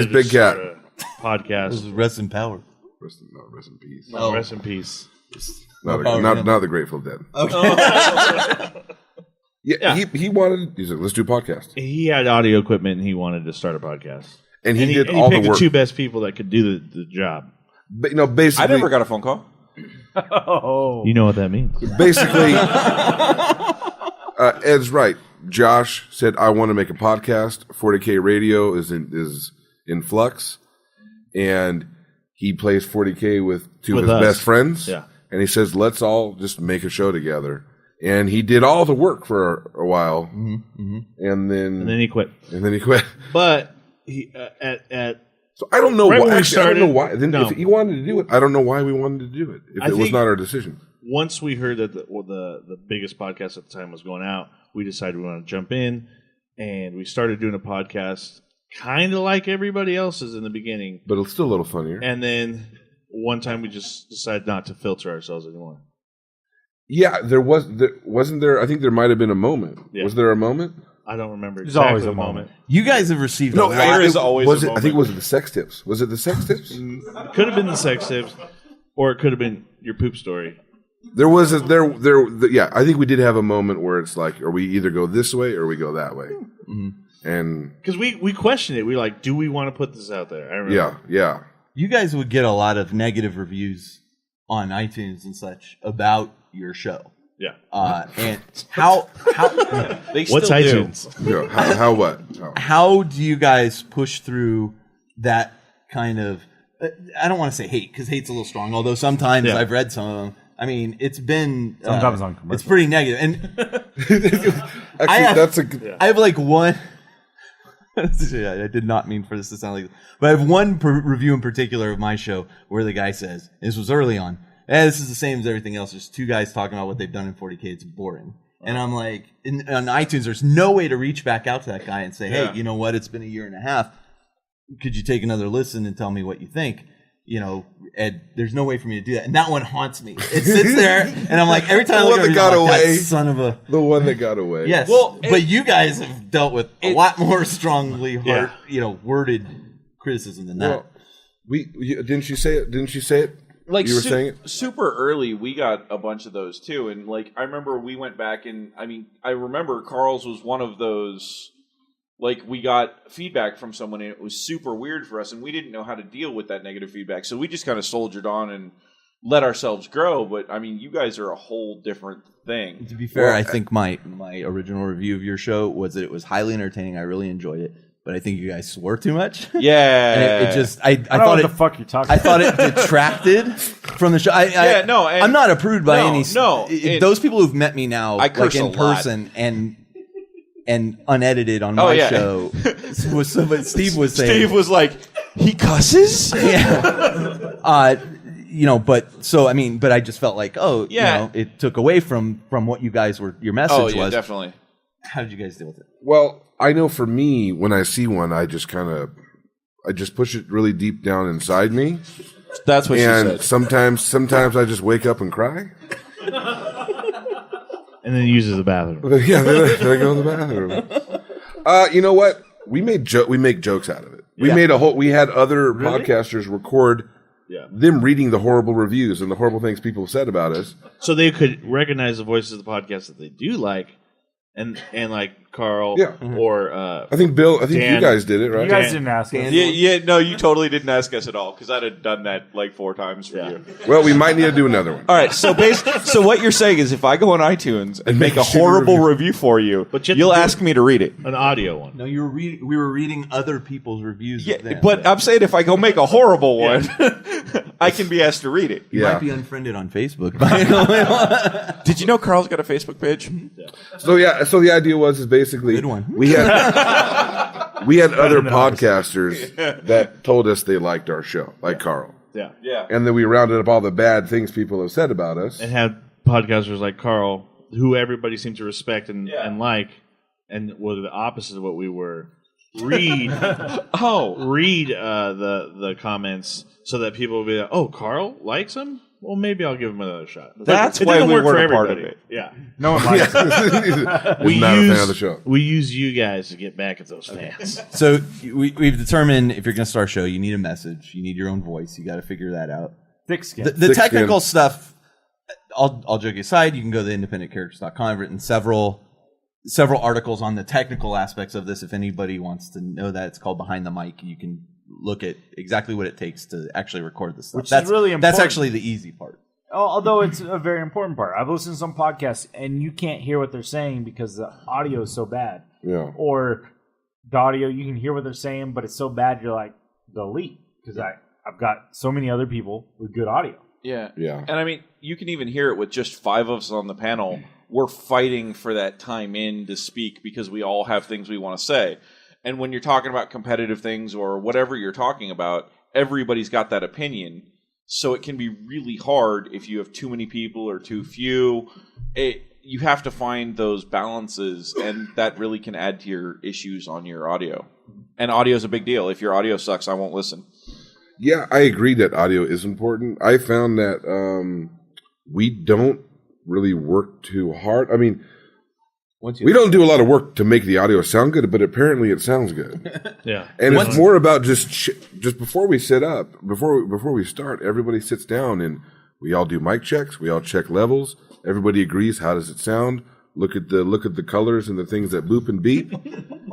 Big Cat. Podcast. Rest in power. Rest in peace. No, rest in peace. Not the Grateful Dead. Okay. Yeah. He wanted. He said, "Let's do a podcast." He had audio equipment and he wanted to start a podcast. And he did all the picked work. the two best people that could do the job. But, basically, I never got a phone call. Oh, you know what that means. Basically, Ed's right. Josh said, "I want to make a podcast. 40K Radio is in flux." And he plays 40K with two of his best friends. Yeah. And he says, let's all just make a show together. And he did all the work for a while. Mm-hmm. And then he quit. But he so I don't know right why. when we Actually, I don't know why. Then no. if he wanted to do it, I don't know why we wanted to do it. If it was not our decision. Once we heard that the biggest podcast at the time was going out, we decided we wanted to jump in, and we started doing a podcast kind of like everybody else's in the beginning. But it's still a little funnier. And then one time we just decided not to filter ourselves anymore. Yeah, wasn't there? I think there might have been a moment. Yeah. Was there a moment? I don't remember. There's always a moment. You guys have received no. There is always was a it? moment. I think was it the sex tips? Was it the sex tips? Could have been the sex tips, or it could have been your poop story. There was yeah. I think we did have a moment where it's like, or we either go this way or we go that way. Mm-hmm. And because we questioned it, we were like, do we want to put this out there? I remember. Yeah. You guys would get a lot of negative reviews on iTunes and such about your show. Yeah. And how they what's still iTunes? Do. How what? How do you guys push through that kind of? I don't want to say hate because hate's a little strong. Although sometimes I've read some of them. I mean, it's been sometimes on commercial. It's pretty negative, and actually, I have like one. I did not mean for this to sound like this, but I have one review in particular of my show where the guy says, this was early on, this is the same as everything else. There's two guys talking about what they've done in 40K. It's boring. And I'm like, on iTunes, there's no way to reach back out to that guy and say, hey, you know what? It's been a year and a half. Could you take another listen and tell me what you think? You know, Ed, there's no way for me to do that. And that one haunts me. It sits there, and I'm like, every time I look at it, I'm like, that son of a... The one that got away. Yes. Well, but you guys have dealt with a lot more strongly worded criticism than that. Well, didn't you say it? Didn't you say it? Like you were saying it? Super early, we got a bunch of those too. And like, I remember we went back and I remember Carl's was one of those. Like, we got feedback from someone, and it was super weird for us, and we didn't know how to deal with that negative feedback. So we just kind of soldiered on and let ourselves grow. But, I mean, you guys are a whole different thing. To be fair, I think my original review of your show was that it was highly entertaining. I really enjoyed it. But I think you guys swore too much. Yeah. And it just, I thought what the fuck you're talking I thought it detracted from the show. I'm not a prude by any... those people who've met me now, like in person, and unedited on my show. Was somebody, Steve was saying. Steve was like, he cusses? Yeah. But I just felt like, it took away from what you guys were, your message was. Definitely. How did you guys deal with it? Well, I know for me, when I see one, I just push it really deep down inside me. That's what she said. And sometimes I just wake up and cry. And then uses the bathroom. Yeah, then I go to the bathroom. You know what? We make jokes out of it. We had other podcasters record them reading the horrible reviews and the horrible things people said about us. So they could recognize the voices of the podcast that they do like, and like Carl, Yeah. or I think Bill. I think Dan. you guys did it, right? You guys didn't ask us. Yeah, no, you totally didn't ask us at all because I'd have done that like 4 times for you. Well, we might need to do another one. All right, so so what you're saying is if I go on iTunes and make a horrible review for you, you'll ask me to read it. An audio one. No, we were reading other people's reviews of them. But I'm saying if I go make a horrible one, I can be asked to read it. You might be unfriended on Facebook. Did you know Carl's got a Facebook page? So the idea was basically Good one. we had other podcasters that told us they liked our show, like Carl. Yeah. Yeah. And then we rounded up all the bad things people have said about us. And had podcasters like Carl, who everybody seemed to respect and like, and were the opposite of what we were. Read the comments so that people will be like, oh, Carl likes him? Well, maybe I'll give him another shot. That's it why doesn't we work for weren't a part of everybody. it. Yeah. No one likes it. He's not a fan of the show. We use you guys to get back at those fans. So we've determined if you're going to start a show, you need a message. You need your own voice. You got to figure that out. Thick skin. The technical stuff, I'll joke aside. You can go to independentcharacters.com. I've written several articles on the technical aspects of this. If anybody wants to know that, it's called Behind the Mic. You can look at exactly what it takes to actually record this stuff. Which is really important. That's actually the easy part. Although it's a very important part. I've listened to some podcasts and you can't hear what they're saying because the audio is so bad. Yeah. Or the audio, you can hear what they're saying, but it's so bad you're like, delete. Because I've got so many other people with good audio. Yeah. Yeah. And I mean, you can even hear it with just 5 of us on the panel. We're fighting for that time in to speak because we all have things we want to say. And when you're talking about competitive things or whatever you're talking about, everybody's got that opinion. So it can be really hard if you have too many people or too few. You have to find those balances, and that really can add to your issues on your audio. And audio is a big deal. If your audio sucks, I won't listen. Yeah, I agree that audio is important. I found that we don't really work too hard. I mean, we don't do a lot of work to make the audio sound good, but apparently it sounds good. Yeah. And it's more about just before we sit up, before we start, everybody sits down and we all do mic checks. We all check levels. Everybody agrees. How does it sound? Look at the colors and the things that boop and beep.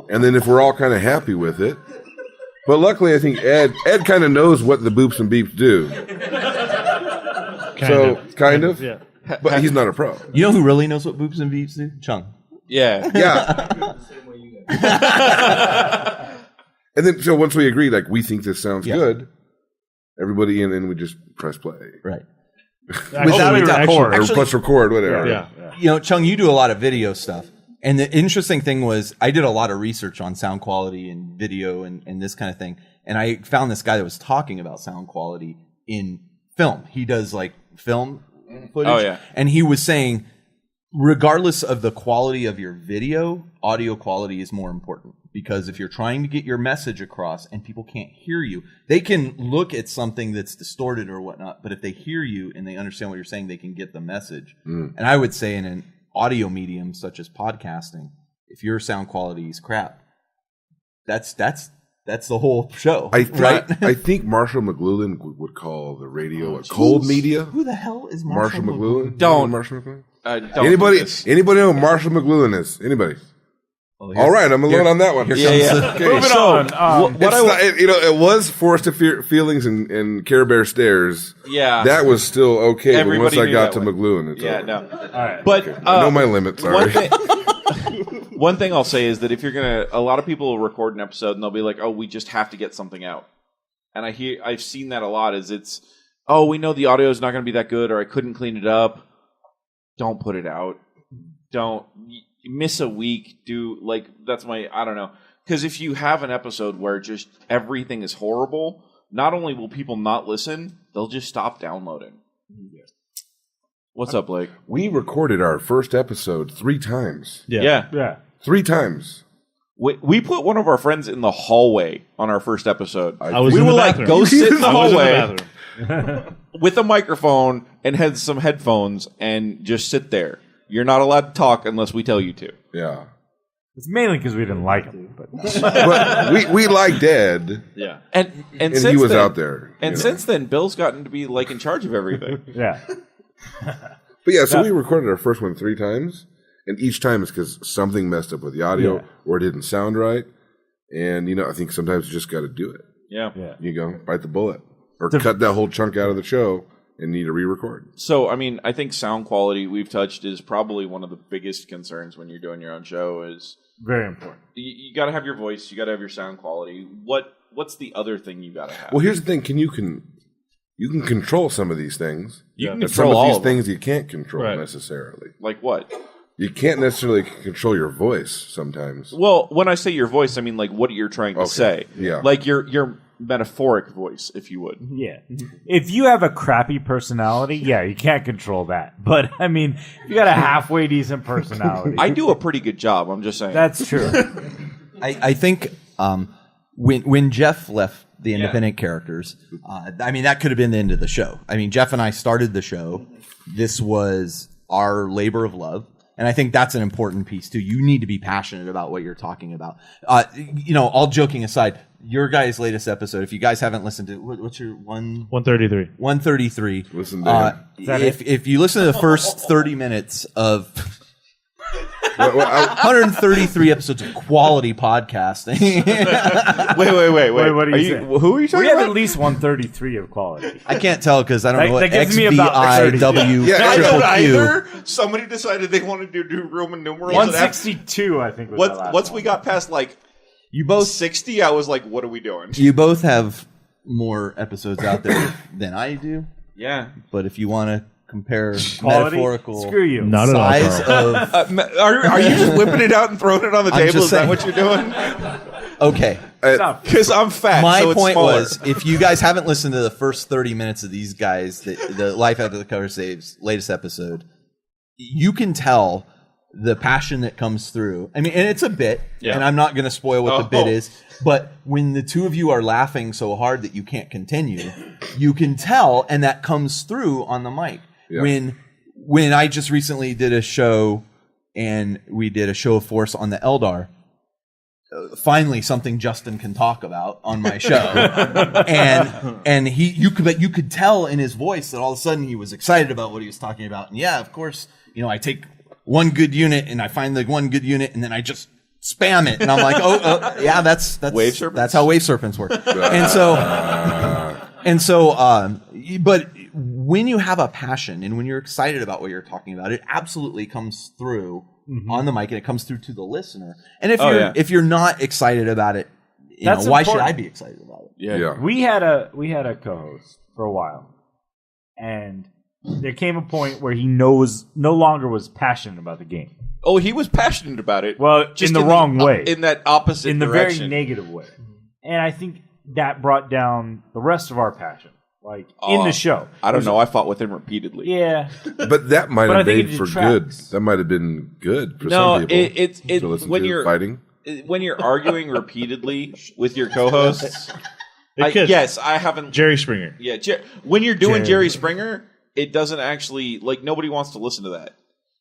And then if we're all kind of happy with it. But luckily, I think Ed kind of knows what the boops and beeps do. Kind of. Yeah. But he's not a pro. You know who really knows what boops and beeps do? Chung. Yeah. Yeah. And then, so once we agree, like, we think this sounds good, everybody in, and we just press play. Right. Or press record, whatever. Yeah. You know, Chung, you do a lot of video stuff. And the interesting thing was I did a lot of research on sound quality and video and this kind of thing. And I found this guy that was talking about sound quality in film. He does like film footage. Oh, yeah. And he was saying, regardless of the quality of your video, audio quality is more important. Because if you're trying to get your message across and people can't hear you, they can look at something that's distorted or whatnot. But if they hear you and they understand what you're saying, they can get the message. And I would say in an audio medium such as podcasting, if your sound quality is crap, that's the whole show. I right? think Marshall McLuhan would call the radio a cold media. Who the hell is Marshall McLuhan? Don't. Marshall McLuhan? Don't Anybody know who Marshall McLuhan is? Anybody? All right, I'm alone on that one. Okay. Moving on. It was Forest of Feelings and Care Bear Stairs. Yeah. That was still okay, Everybody but once I knew got that to one. McLuhan, it's over. No. All right. But I know my limits. Sorry. One thing I'll say is that if you're a lot of people will record an episode and they'll be like, "Oh, we just have to get something out," and I've seen that a lot. We know the audio is not going to be that good, or I couldn't clean it up. Don't put it out. Don't miss a week. I don't know. Because if you have an episode where just everything is horrible, not only will people not listen, they'll just stop downloading. What's up, Blake? We recorded our first episode 3 times. Yeah. 3 times. We put one of our friends in the hallway on our first episode. We were like, go sit in the hallway in the bathroom. with a microphone and had some headphones and just sit there. You're not allowed to talk unless we tell you to. Yeah. It's mainly because we didn't like him. But we liked Ed. Yeah. And he since was then, out there. And since then, Bill's gotten to be in charge of everything. yeah. But yeah, so we recorded our first one 3 times. And each time it's because something messed up with the audio or it didn't sound right. And, I think sometimes you just got to do it. Yeah. You go, bite the bullet. Or cut that whole chunk out of the show and need to re-record. So, I think sound quality we've touched is probably one of the biggest concerns when you're doing your own show is... Very important. You got to have your voice. You got to have your sound quality. What's the other thing you got to have? Well, here's the thing. You can control some of these things. You can but control some of all these of them. things you can't control necessarily. Like what? You can't necessarily control your voice sometimes. Well, when I say your voice, I mean like what you're trying to say. Yeah. Like your metaphoric voice, if you would. Yeah. If you have a crappy personality, you can't control that. But, if you got a halfway decent personality. I do a pretty good job, I'm just saying. That's true. I think when Jeff left the independent characters, that could have been the end of the show. Jeff and I started the show. This was our labor of love. And I think that's an important piece too. You need to be passionate about what you're talking about. All joking aside, your guys' latest episode, if you guys haven't listened to what's your 133. 133. Listen to if you listen to the first 30 minutes of 133 episodes of quality podcasting. Wait. What are you saying? Who are you talking We have about? at least 133 of quality. I can't tell because I don't know what That gives me about 30. XBIW I triple don't Q. either. Somebody decided they wanted to do Roman numerals. 162, I think, was that last Once one. we got past you both 60, I was like, what are we doing? You both have more episodes out there than I do. Yeah. But if you want to compare Quality? metaphorical Screw you. Not at all, size Carl. of Are you just whipping it out and throwing it on the I'm table? just Is that saying. what you're doing? okay. Because I'm fat. My so it's point smaller. was, if you guys haven't listened to the first 30 minutes of these guys, the Life After the Cover Saves latest episode, you can tell the passion that comes through. And it's a bit, and I'm not going to spoil what the bit is, but when the two of you are laughing so hard that you can't continue, you can tell, and that comes through on the mic. Yeah. When I just recently did a show, and we did a show of force on the Eldar, finally something Justin can talk about on my show, and you could tell in his voice that all of a sudden he was excited about what he was talking about. And of course, I take one good unit and I find the one good unit and then I just spam it and I'm like, that's wave serpents? That's how wave serpents work. But when you have a passion and when you're excited about what you're talking about, it absolutely comes through on the mic and it comes through to the listener. And if you're not excited about it, why should I be excited about it? Yeah. We had a co-host for a while, and there came a point where he no longer was passionate about the game. Oh, he was passionate about it. Well, just in the wrong way. In that opposite in the direction. very negative way. And I think that brought down the rest of our passion, in the show. I don't know. I fought with him repeatedly. Yeah. But that might have been for good. detracts. That might have been good for some people. it's to listen when to you're fighting. When you're arguing repeatedly with your co-hosts. Yes, I haven't. Jerry Springer. Yeah, when you're doing Jerry Springer, it doesn't actually nobody wants to listen to that.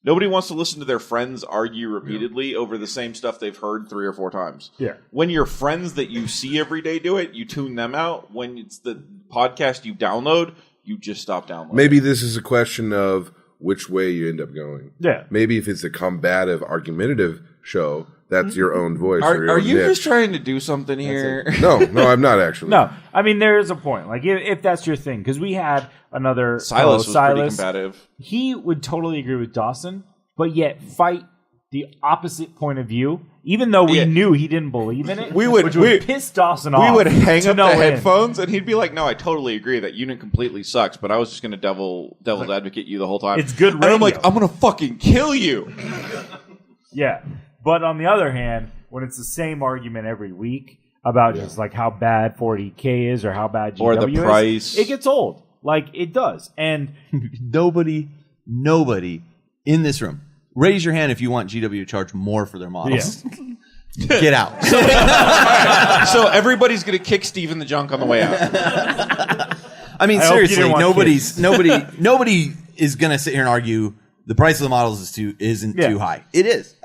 Nobody wants to listen to their friends argue repeatedly over the same stuff they've heard 3 or 4 times. Yeah. When your friends that you see every day do it, you tune them out. When it's the podcast you download, you just stop downloading. Maybe this is a question of which way you end up going. Yeah. Maybe if it's a combative, argumentative show, that's your own voice. Are you just trying to do something here? No, I'm not actually. No, there is a point. If that's your thing, because we had another Silas was pretty combative. He would totally agree with Dawson, but yet fight the opposite point of view, even though we knew he didn't believe in it. Which would piss Dawson off. We would hang up the end. headphones, and he'd be like, "No, I totally agree. That unit completely sucks, but I was just going to devil's advocate you the whole time. It's good radio." And I'm like, "I'm going to fucking kill you." Yeah. But on the other hand, when it's the same argument every week about just how bad 40K is or how bad GW or the price, it gets old. It does. And nobody in this room, raise your hand if you want GW to charge more for their models. Yeah. Get out. So everybody's going to kick Steve in the junk on the way out. Seriously, nobody is going to sit here and argue the price of the models isn't too high. It is.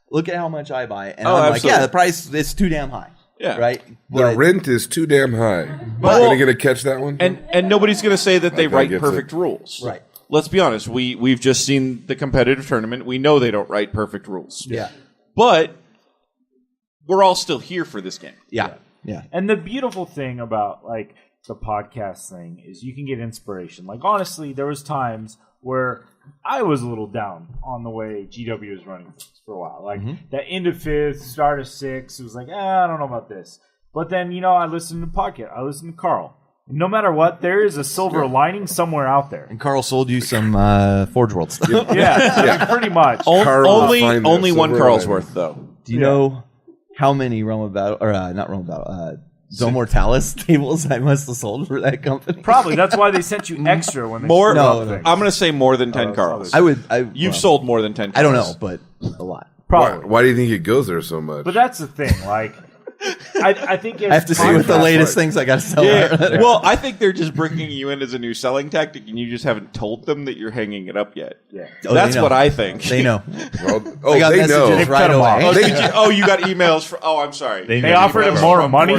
Look at how much I buy, and I'm absolutely. the price is too damn high. Yeah, right. The rent is too damn high. But are you going to catch that one? And nobody's going to say that they write perfect rules. Right. let's be honest. We've just seen the competitive tournament. We know they don't write perfect rules. Yeah. But we're all still here for this game. Yeah. And the beautiful thing about like the podcast thing is you can get inspiration. Like honestly, there was times where I was a little down on the way GW was running things for a while. Like that end of 5th, start of 6th, it was like, I don't know about this. But then, I listened to podcast. I listened to Carl. No matter what, there is a silver lining somewhere out there. And Carl sold you some Forge World stuff. Yeah, pretty much. Only one Carl's worth, though. Do you know how many Realm of Battle, or not Realm of Battle, Zone Mortalis tables I must have sold for that company? Probably. That's why they sent you extra when they More. No. I'm going to say more than 10 Carls. You've sold more than 10 Carls. I don't know, but a lot. Probably. Why do you think it goes there so much? But that's the thing. Like, I think I have to see what the latest things I got to sell. Yeah. Well, I think they're just bringing you in as a new selling tactic, and you just haven't told them that you're hanging it up yet. Yeah, that's what I think. They know. I got they know right away. You got emails. I'm sorry. They offered him more money.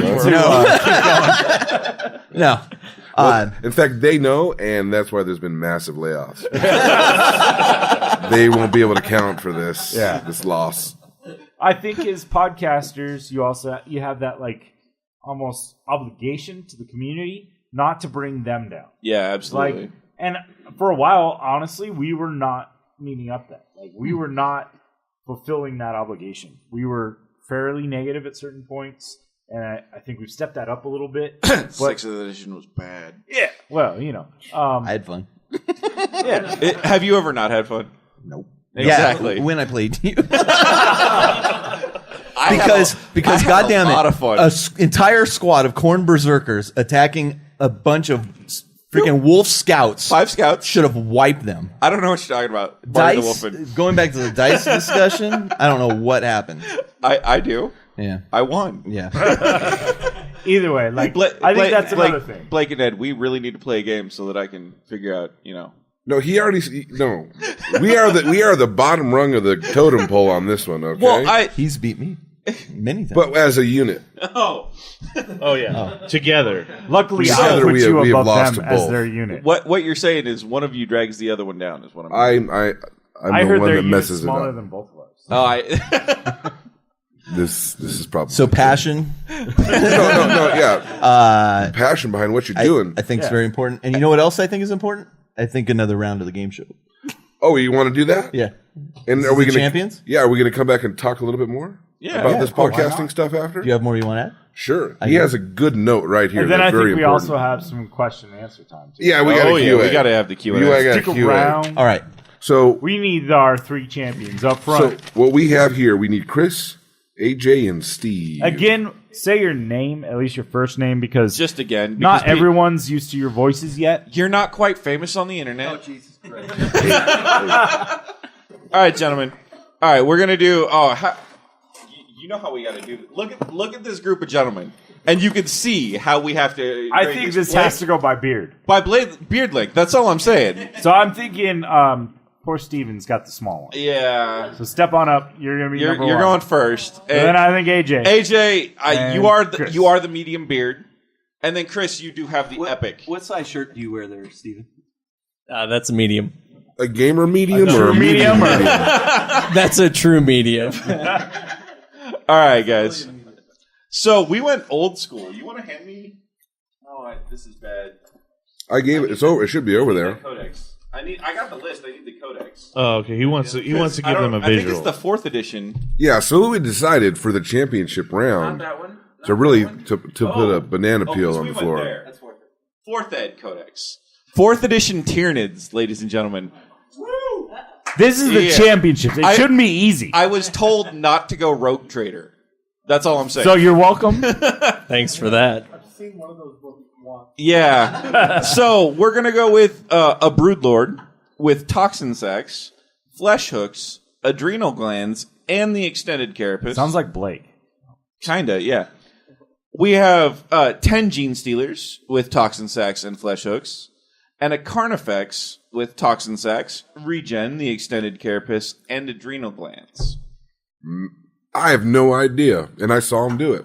No. In fact, they know, and that's why there's been massive layoffs. They won't be able to count for this. This loss. I think as podcasters, you have that like almost obligation to the community not to bring them down. Yeah, absolutely. Like, and for a while, honestly, we were not meeting up that. Like, we were not fulfilling that obligation. We were fairly negative at certain points, and I think we've stepped that up a little bit. But, 6th edition was bad. Yeah. Well, I had fun. Yeah. Have you ever not had fun? Nope. Exactly. Yeah, when I played you. because goddamn it, a lot of fun. An entire squad of Khorne Berserkers attacking a bunch of freaking wolf scouts. 5 scouts should have wiped them. I don't know what you're talking about. Dice. Going back to the dice discussion, I don't know what happened. I do. Yeah, I won. Yeah. Either way, like I think that's another thing. Blake and Ed, we really need to play a game so that I can figure out, No, he already. No, we are the bottom rung of the totem pole on this one. Okay. Well, he's beat me many times, but as a unit. Oh yeah, together. Luckily, I put you above them as their unit. What you're saying is one of you drags the other one down. Is what I'm. I'm I the heard one their that messes it smaller up. than both of us. This is probably so passion. No, yeah. Passion behind what you're doing. I think is very important. And you know what else I think is important? I think another round of the game show. Oh, you want to do that? Yeah. And are we going champions? Yeah, are we going to come back and talk a little bit more? About this podcasting stuff after? Do you have more you want to add? Sure. He has a good note right here. And then that's I think very we important. also have some question and answer time. Too. Yeah, we got a Q&A. We got to have the Q&A. Stick around. All right. So we need our 3 champions up front. So what we have here, we need Chris, AJ, and Steve. Again, say your name, at least your first name, because just again, not everyone's used to your voices yet. You're not quite famous on the internet. Oh, Jesus Christ. All right, gentlemen. All right, we're gonna do. You know how we got to do. Look at this group of gentlemen, and you can see how we have to. I think this has to go by beard. By beard length. That's all I'm saying. So I'm thinking. Poor Steven's got the small one. Yeah. So step on up. You're gonna be. You're one. going first. And then I think AJ. AJ, you are the medium beard, and then Chris, you do have the epic. What size shirt do you wear there, Steven? That's a medium. A gamer medium or a medium? That's a true medium. All right, guys. So we went old school. You want to hand me? Oh, this is bad. I gave it. It's over. It should be over there. Codex. I got the list. I need the codex. Oh, okay. He wants to give them a visual. I think it's the 4th edition. Yeah. So what we decided for the championship round. Not that one. To really to put a banana peel on the floor. That's 4th ed codex. 4th edition Tyranids, ladies and gentlemen. Woo! This is the championship. It shouldn't be easy. I was told not to go Rogue Trader. That's all I'm saying. So you're welcome. Thanks for that. I've seen one of those books once. Yeah. So we're going to go with a Broodlord with Toxin Sacs, Flesh Hooks, Adrenal Glands, and the Extended Carapace. Sounds like Blake. Kinda, yeah. We have 10 Gene Stealers with Toxin Sacs and Flesh Hooks, and a Carnifex with Toxin Sacs, Regen, the Extended Carapace, and Adrenal Glands. I have no idea, and I saw him do it.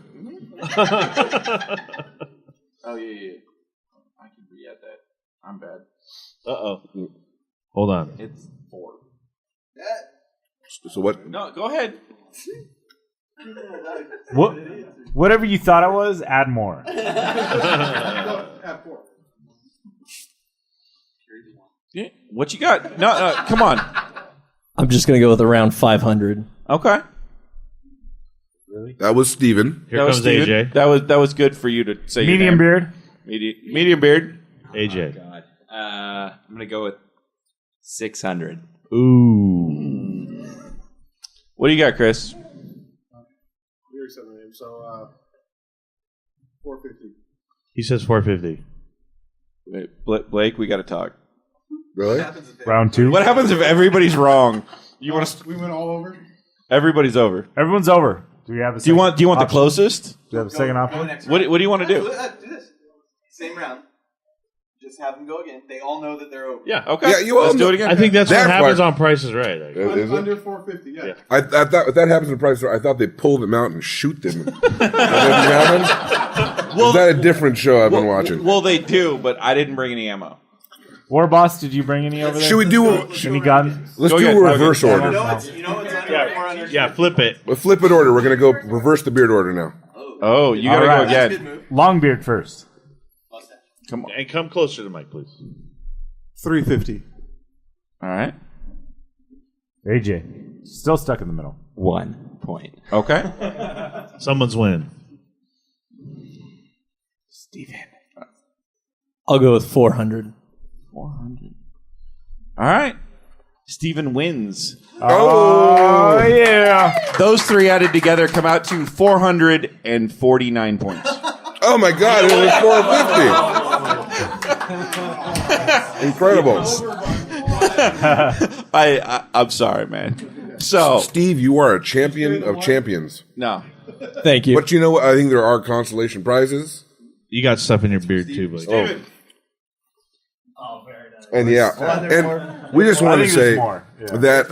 Oh, yeah. I can re-add that. I'm bad. Uh-oh. Hold on. It's 4. So what? No, go ahead. Whatever you thought it was, add more. Yeah, what you got? No, come on. I'm just going to go with around 500. Okay. Really? That was Steven. Here comes Steven. AJ. That was good for you to say. Medium beard. Medium beard. AJ. God. I'm going to go with 600. Ooh. What do you got, Chris? You're accepting him, so 450. He says 450. Wait, Blake, we got to talk. Really? Round 2. What happens if everybody's wrong? You want to? We went all over. Everybody's over. Everyone's over. Do we have a Do you want the option? closest? Do you have a second option? What do you want to do? Do this. Same round. Just have them go again. They all know that they're over. Yeah. Okay. Yeah, you all Let's do know- it again. I think that's That what happens part- on Price is Right. actually. Is it? Under 450, yeah. I thought if that happens in Price, I thought they pull them out and shoot them. That doesn't happen? Is that a different show I've been watching? Well, they do, but I didn't bring any ammo. War Boss, did you bring any over there? Should we do? Any guns? Let's Go do ahead. a reverse order. Yeah, flip it. We'll flip it order. We're gonna go reverse the beard order now. Oh, you got to All go right. again. Longbeard first. Come on. And come closer to the mic, please. 350. All right. AJ. Still stuck in the middle. 1 point. Okay. Someone's winning. Steven. I'll go with 400. 400. All right. Steven wins. Oh, yeah. Those three added together come out to 449 points. Oh my God! It was 450. Incredible. I'm sorry, man. So, Steve, you are a champion of champions. no. Thank you. But you know what? I think there are consolation prizes. You got stuff in your beard too, Blake. Oh. And and we just want to say that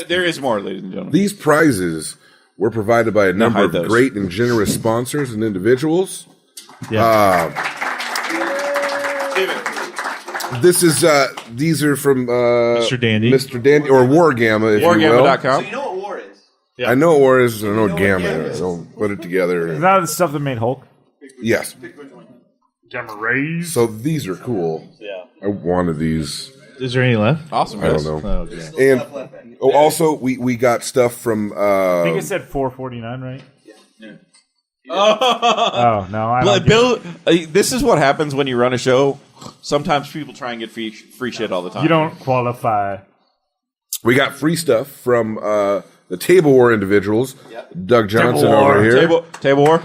There is more, ladies and gentlemen. these prizes were provided by a number hide of those. great and generous sponsors and individuals. This is these are from Mr. Dandy. Mr. Dandy, or War Gamma, if you will. Wargamma.com. You know what war is? I know what War is. I know what Gamma is. I'll put it together. Is that the stuff that made Hulk? Yes. Gamma rays. So these are cool. Yeah. I wanted these. Is there any left? Awesome. I don't know. Oh, okay. And also we got stuff from. I think it said 449, right? Yeah. Oh no! I don't Bill, this is what happens when you run a show. Sometimes people try and get free shit all the time. You don't qualify. We got free stuff from the Table War individuals. Doug Johnson over here. Table War.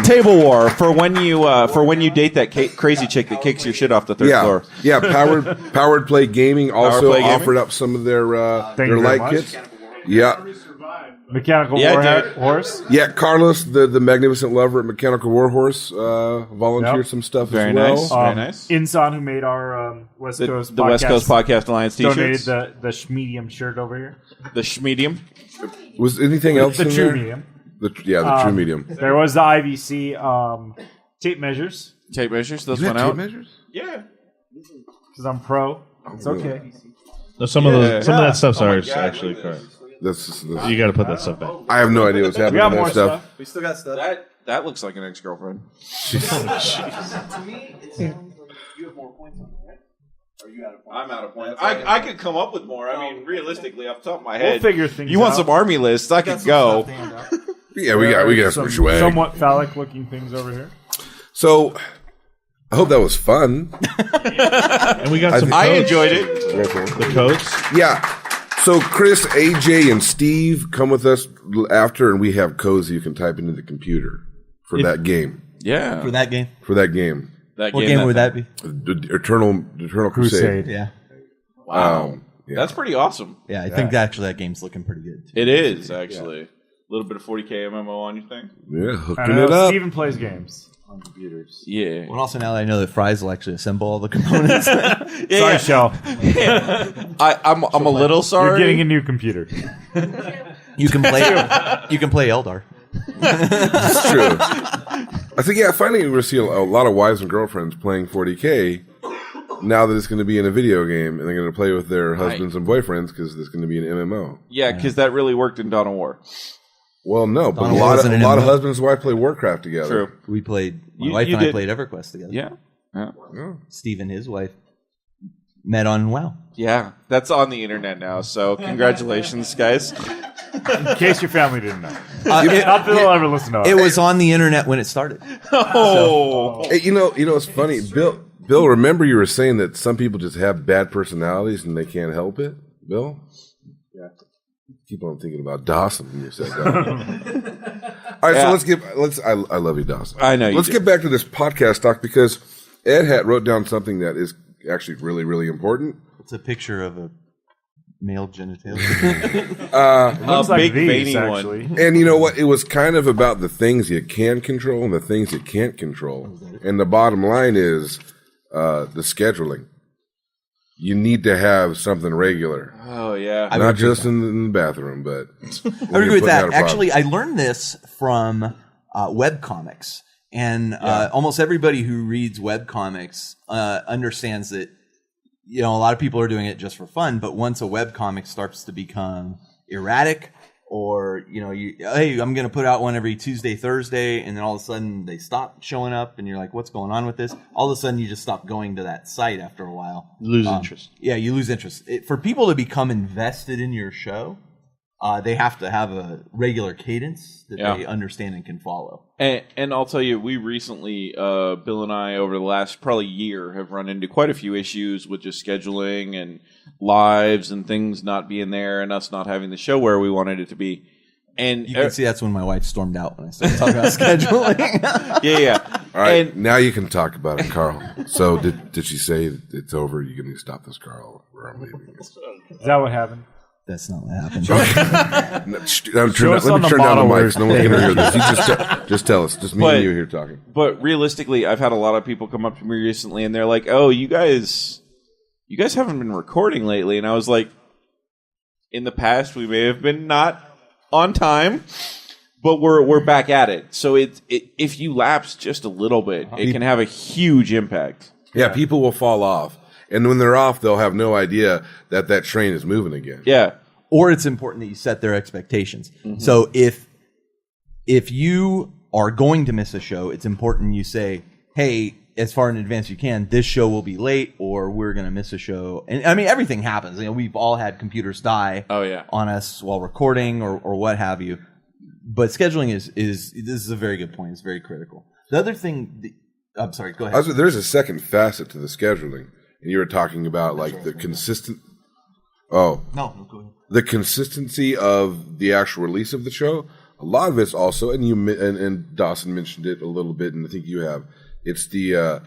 Table War for when you date that crazy chick that kicks your shit off the third floor. Yeah, Powered Play Gaming also Play Gaming? offered up some of their Thank you very light much. kits. Yeah. Mechanical Warhorse. Yeah, Carlos, the magnificent lover at Mechanical Warhorse, volunteered some stuff Very as well. nice. Very nice. Insan, who made our West Coast The West Coast Podcast Alliance donated t-shirts. the Schmedium shirt over here. The Schmedium. Was anything else The in true there? medium. The true medium. There was the IVC tape measures. Tape measures. Those You went had out. tape measures? Yeah. Because I'm pro. It's okay. No, some of of that stuff's Oh my ours, God, actually. look at Correct. This. You got to put that stuff back. I have no idea what's happening got with more that stuff. We still got stuff. That looks like an ex-girlfriend. To me, it sounds like you have more points on it, right? Or you out of points? I'm out of points. I could come up with more. I mean, realistically, off the top of my head, We'll figure things You want out. some army lists? I could go. Yeah, we got some swag. Somewhat phallic looking things over here. So, I hope that was fun. And we got some coats. I enjoyed it. The coats. Yeah. So Chris, AJ, and Steve come with us after, and we have codes you can type into the computer for that game. Yeah. For that game? For that game. What game would that be? The Eternal Crusade. Yeah. Wow. Yeah. That's pretty awesome. Yeah, I think actually that game's looking pretty good. It is, actually. A little bit of 40K MMO on your thing. Yeah, I hooking know it up. Steven plays games on computers. Yeah. Well, also now that I know that Fries will actually assemble all the components. Sorry, Shell. I'm a little sorry. You're getting a new computer. You can play Eldar. That's true. I think, finally we're seeing a lot of wives and girlfriends playing 40K. now that it's going to be in a video game and they're going to play with their husbands and boyfriends because it's going to be an MMO. Yeah, because that really worked in Dawn of War. Well, no, but Dawn a of War lot wasn't of an MMO. husbands and wife play Warcraft together. True. We played. My You- wife you and I did- played EverQuest together. Yeah. Steve and his wife met on WoW. Yeah, that's on the internet now. So congratulations, guys. In case your family didn't know. Uh, it- Not that they'll ever listen to it. It was on the internet when it started. Oh, Hey, you know, it's funny, Bill. Remember you were saying that some people just have bad personalities and they can't help it, Bill? Yeah. Keep on thinking about Dawson when you said that. All right, so I love you, Dawson. I know you Let's do. get back to this podcast talk because Ed Hat wrote down something that is actually really, really important. It's a picture of a male genitalia. Looks like big these, veiny actually. one. And you know what? It was kind of about the things you can control and the things you can't control. And the bottom line is the scheduling. You need to have something regular. Oh yeah. Not just in the bathroom, but I agree with that. Actually, I learned this from webcomics. And almost everybody who reads webcomics understands that, you know, a lot of people are doing it just for fun. But once a webcomic starts to become erratic, or, you know, hey, I'm going to put out one every Tuesday, Thursday, and then all of a sudden they stop showing up, and you're like, what's going on with this? All of a sudden you just stop going to that site after a while. Lose interest. Yeah, you lose interest. For people to become invested in your show, they have to have a regular cadence that they understand and can follow. And I'll tell you, we recently, Bill and I, over the last probably year, have run into quite a few issues with just scheduling and lives and things not being there and us not having the show where we wanted it to be. And you can see that's when my wife stormed out when I started talking about scheduling. Yeah. All right, now you can talk about it, Carl. So did she say it's over? You're going to stop this, Carl, or I'm leaving. Is that what happened? That's not what happened. Let me turn down the mics. No one's going to hear this. You just tell us. Just me and you here talking. But realistically, I've had a lot of people come up to me recently, and they're like, "Oh, you guys haven't been recording lately." And I was like, "In the past, we may have been not on time, but we're back at it." So if you lapse just a little bit, it can have a huge impact. Yeah, people will fall off. And when they're off, they'll have no idea that train is moving again. Yeah. Or it's important that you set their expectations. Mm-hmm. So if you are going to miss a show, it's important you say, hey, as far in advance you can, this show will be late, or we're going to miss a show. And I mean, everything happens. You know, we've all had computers die on us while recording or what have you. But scheduling is this is a very good point. It's very critical. The other thing, I'm sorry, go ahead. There's a second facet to the scheduling. And you were talking about like the consistent. Oh no, go ahead. The consistency of the actual release of the show. A lot of it's also, and and Dawson mentioned it a little bit, and I think you have. It's the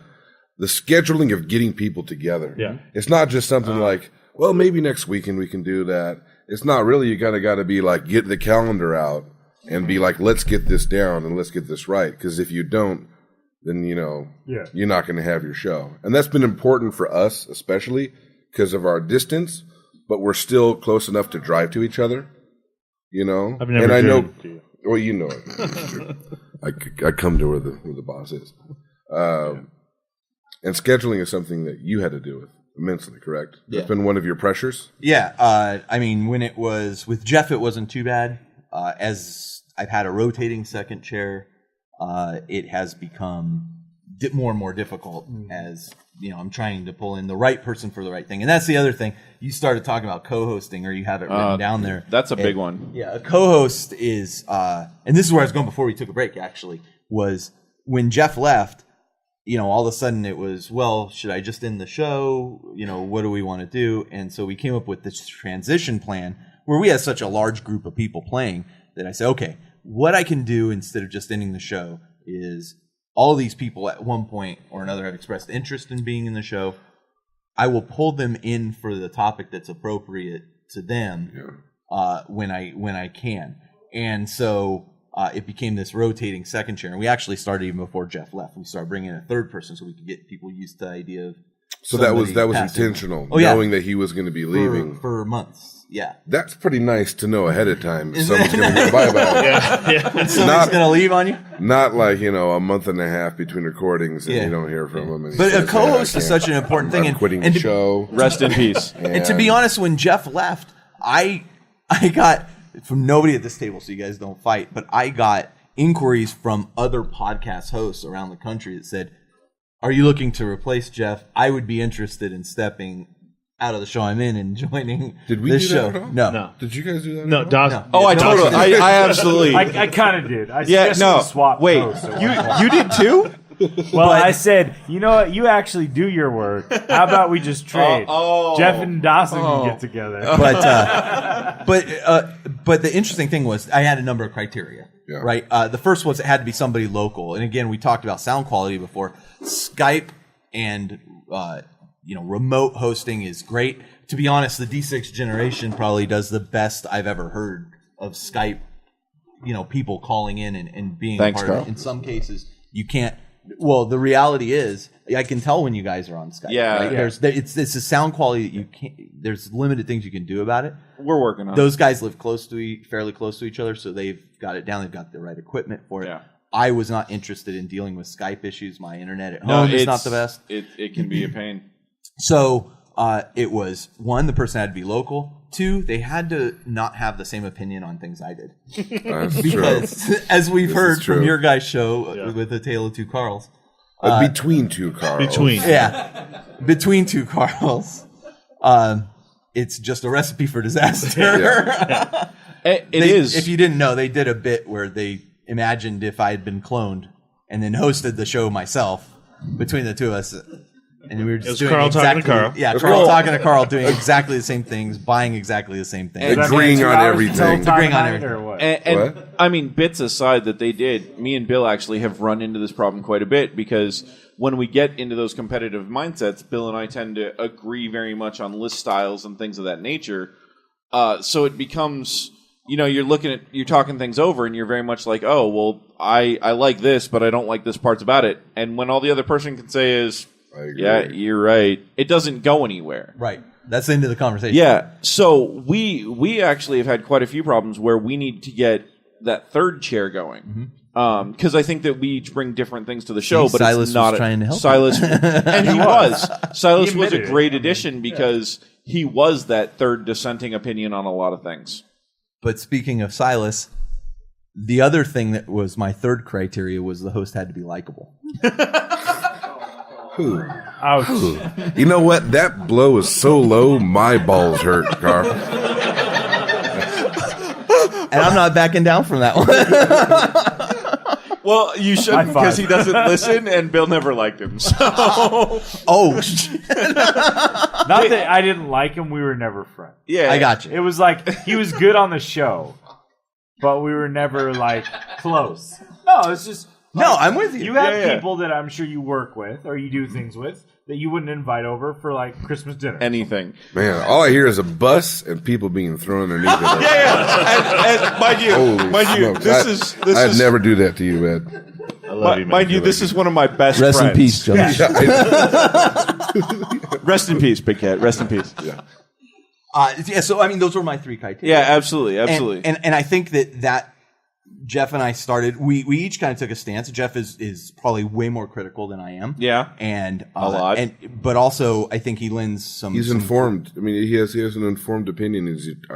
scheduling of getting people together. Yeah, it's not just something like, well, maybe next weekend we can do that. It's not really. You kind of got to be like, get the calendar out and be like, let's get this down and let's get this right. Because if you don't, then, you know, you're not going to have your show. And that's been important for us, especially because of our distance, but we're still close enough to drive to each other, you know? I've never and I know, driven to you. well, you know it. I come to where the boss is. And scheduling is something that you had to deal with immensely, correct? Yeah. That's been one of your pressures? Yeah. I mean, when it was with Jeff, it wasn't too bad. As I've had a rotating second chair, it has become more and more difficult as, you know, I'm trying to pull in the right person for the right thing. And that's the other thing. You started talking about co-hosting, or you have it written down there. That's a big one. Yeah, a co-host is, and this is where I was going before we took a break, actually, was when Jeff left, you know, all of a sudden it was, well, should I just end the show? You know, what do we want to do? And so we came up with this transition plan where we had such a large group of people playing that I said, okay, what I can do instead of just ending the show is all these people at one point or another have expressed interest in being in the show. I will pull them in for the topic that's appropriate to them when I can. And so it became this rotating second chair. And we actually started even before Jeff left. We started bringing in a third person so we could get people used to the idea of So that was somebody passing. intentional, Oh, yeah. knowing that he was going to be leaving for months. Yeah, that's pretty nice to know ahead of time. Someone's going to go bye-bye. Yeah. Somebody's going to leave on you. Not like a month and a half between recordings and you don't hear from them. And But a co-host is such an important thing. I'm quitting the show. Rest in peace. And to be honest, when Jeff left, I got from nobody at this table, so you guys don't fight. But I got inquiries from other podcast hosts around the country that said, "Are you looking to replace Jeff? I would be interested in stepping out of the show I'm in and joining Did we this do show." that at all? No. Did you guys do that? No, at all? Dawson. Oh, I totally. I absolutely. I kind of did. I Yeah, suggested no. we swap Wait, hosts at you one point. you did too? Well, I said, you know what? You actually do your work. How about we just trade? Jeff and Dawson can get together. But the interesting thing was I had a number of criteria. Yeah. Right. The first was it had to be somebody local, and again we talked about sound quality before. Skype and remote hosting is great. To be honest, the D6 generation probably does the best I've ever heard of Skype. People calling in and being Thanks, part of Carl. it. In some cases, you can't. Well, the reality is, I can tell when you guys are on Skype. Yeah, right? yeah. It's a sound quality that you can't. There's limited things you can do about it. We're working on it. Those guys live fairly close to each other, so they've got it down. They've got the right equipment for it. Yeah. I was not interested in dealing with Skype issues. My internet at home is not the best. It can be a pain. So it was, one, the person had to be local. Two, they had to not have the same opinion on things I did. That's Because, true. as we've This heard is from true. your guys' show with The Tale of Two Carls. Between two Carls. Between two Carls. It's just a recipe for disaster. Yeah. It is. If you didn't know, they did a bit where they imagined if I had been cloned and then hosted the show myself between the two of us. And we were just was doing Carl talking to exactly, Carl. Yeah, That's Carl cool. talking to Carl, doing exactly the same things, buying exactly the same things. Agreeing on everything. Agreeing on everything. Or what? And What? I mean, bits aside that they did, me and Bill actually have run into this problem quite a bit because when we get into those competitive mindsets, Bill and I tend to agree very much on list styles and things of that nature. So it becomes, you're talking things over and you're very much like, oh, well, I like this, but I don't like this parts about it. And when all the other person can say is, I agree. yeah, you're right, it doesn't go anywhere. Right. That's the end of the conversation. Yeah. So we actually have had quite a few problems where we need to get that third chair going. Because I think that we each bring different things to the show, but Silas it's not was trying to help Silas, and he was. Silas He was a admitted it. great addition because he was that third dissenting opinion on a lot of things. But speaking of Silas, the other thing that was my third criteria was the host had to be likable. Who? Ouch. You know what? That blow is so low, my balls hurt, Carl. And I'm not backing down from that one. Well, you shouldn't because he doesn't listen, and Bill never liked him. So, Oh, shit. Not that I didn't like him. We were never friends. yeah, I got you. It was like he was good on the show, but we were never like close. No, it's just No, I'm with you. You have Yeah, yeah. people that I'm sure you work with or you do things with that you wouldn't invite over for like Christmas dinner. anything. Man, all I hear is a bus and people being thrown underneath it. And mind you, Holy mind you, smokes. I'd never do that to you, Ed. I love you, man. mind you, this is one of my best Rest friends. in peace, Josh. Rest in peace, Big Cat. Rest in peace. So, I mean, those were my three criteria. Yeah, absolutely, absolutely. And I think that Jeff and I started, we each kind of took a stance. Jeff is probably way more critical than I am. Yeah. And A lot. But also, I think he lends some. He's some- informed. I mean, he has an informed opinion. He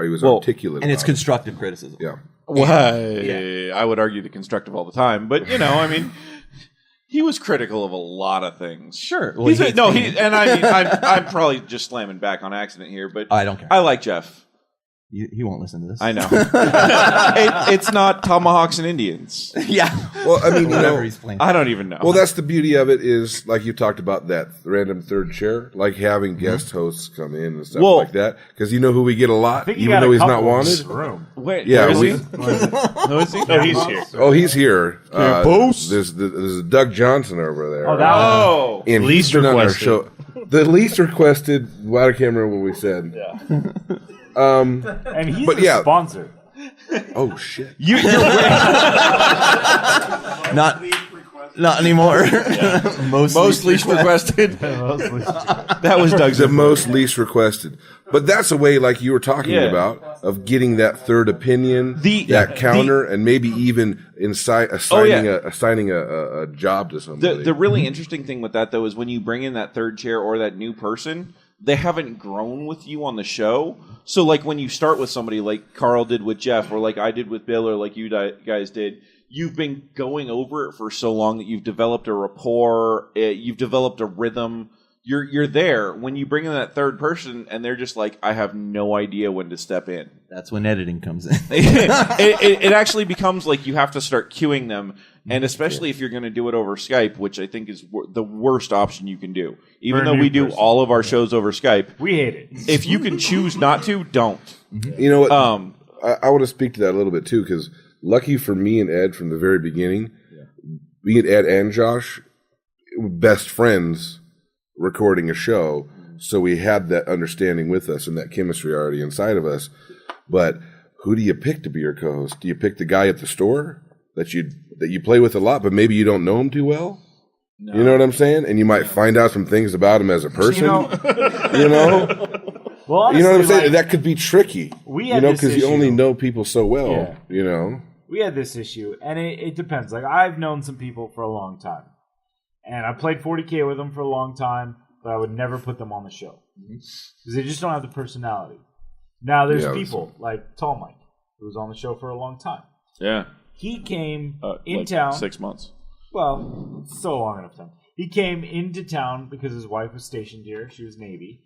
was Well, articulate. And it's about it. constructive criticism. Yeah. Well, I would argue the constructive all the time, but I mean, he was critical of a lot of things. Sure. Well, He's he a, hates no, me. he and I mean, I'm probably just slamming back on accident here, but I don't care. I like Jeff. He won't listen to this. I know. It's not Tomahawks and Indians. Yeah. Well, I mean, Whatever he's playing. I don't even know. Well, that's the beauty of it is, like you talked about that random third chair, like having Mm-hmm. guest hosts come in and stuff Well- like that. Because you know who we get a I lot, think you even got though a he's not couple in wanted. this room. Wait, Yeah, where is we- he? Who is he? Oh, he's here. Oh, he's here. boast. There's Doug Johnson over there. Oh, that one. Oh, and Least he's been on our requested. show. The least requested. Well, I can't remember what we said. Yeah. And he's But the yeah. sponsor. Oh shit! you're Not. Not anymore. Most least requested. That was Doug's. The most least requested. But that's a way, like you were talking Yeah. about, of getting that third opinion, that counter, and maybe even assigning a job to somebody. The really interesting thing with that, though, is when you bring in that third chair or that new person, they haven't grown with you on the show. So, like, when you start with somebody like Carl did with Jeff, or like I did with Bill, or like you guys did, you've been going over it for so long that you've developed a rapport, you've developed a rhythm. You're there. When you bring in that third person and they're just like, I have no idea when to step in. That's when editing comes in. it actually becomes like you have to start cueing them, and especially if you're going to do it over Skype, which I think is the worst option you can do. Even though we do all of our shows over Skype, we hate it. If you can choose not to, don't. You know what? I want to speak to that a little bit too, because lucky for me and Ed from the very beginning, me and Ed and Josh, best friends recording a show, so we had that understanding with us and that chemistry already inside of us. But who do you pick to be your co-host? Do you pick the guy at the store that you play with a lot, but maybe you don't know him too well? No. You know what I'm saying? And you might find out some things about him as a person. Well, honestly, you know what I'm saying? That could be tricky. Because you only know people so well. Yeah. You know, we had this issue, and it depends. Like, I've known some people for a long time, and I played 40K with them for a long time, but I would never put them on the show because they just don't have the personality. Now, there's people like Tall Mike, who was on the show for a long time. Yeah. He came in like town. 6 months. Well, so long enough time. He came into town because his wife was stationed here. She was Navy.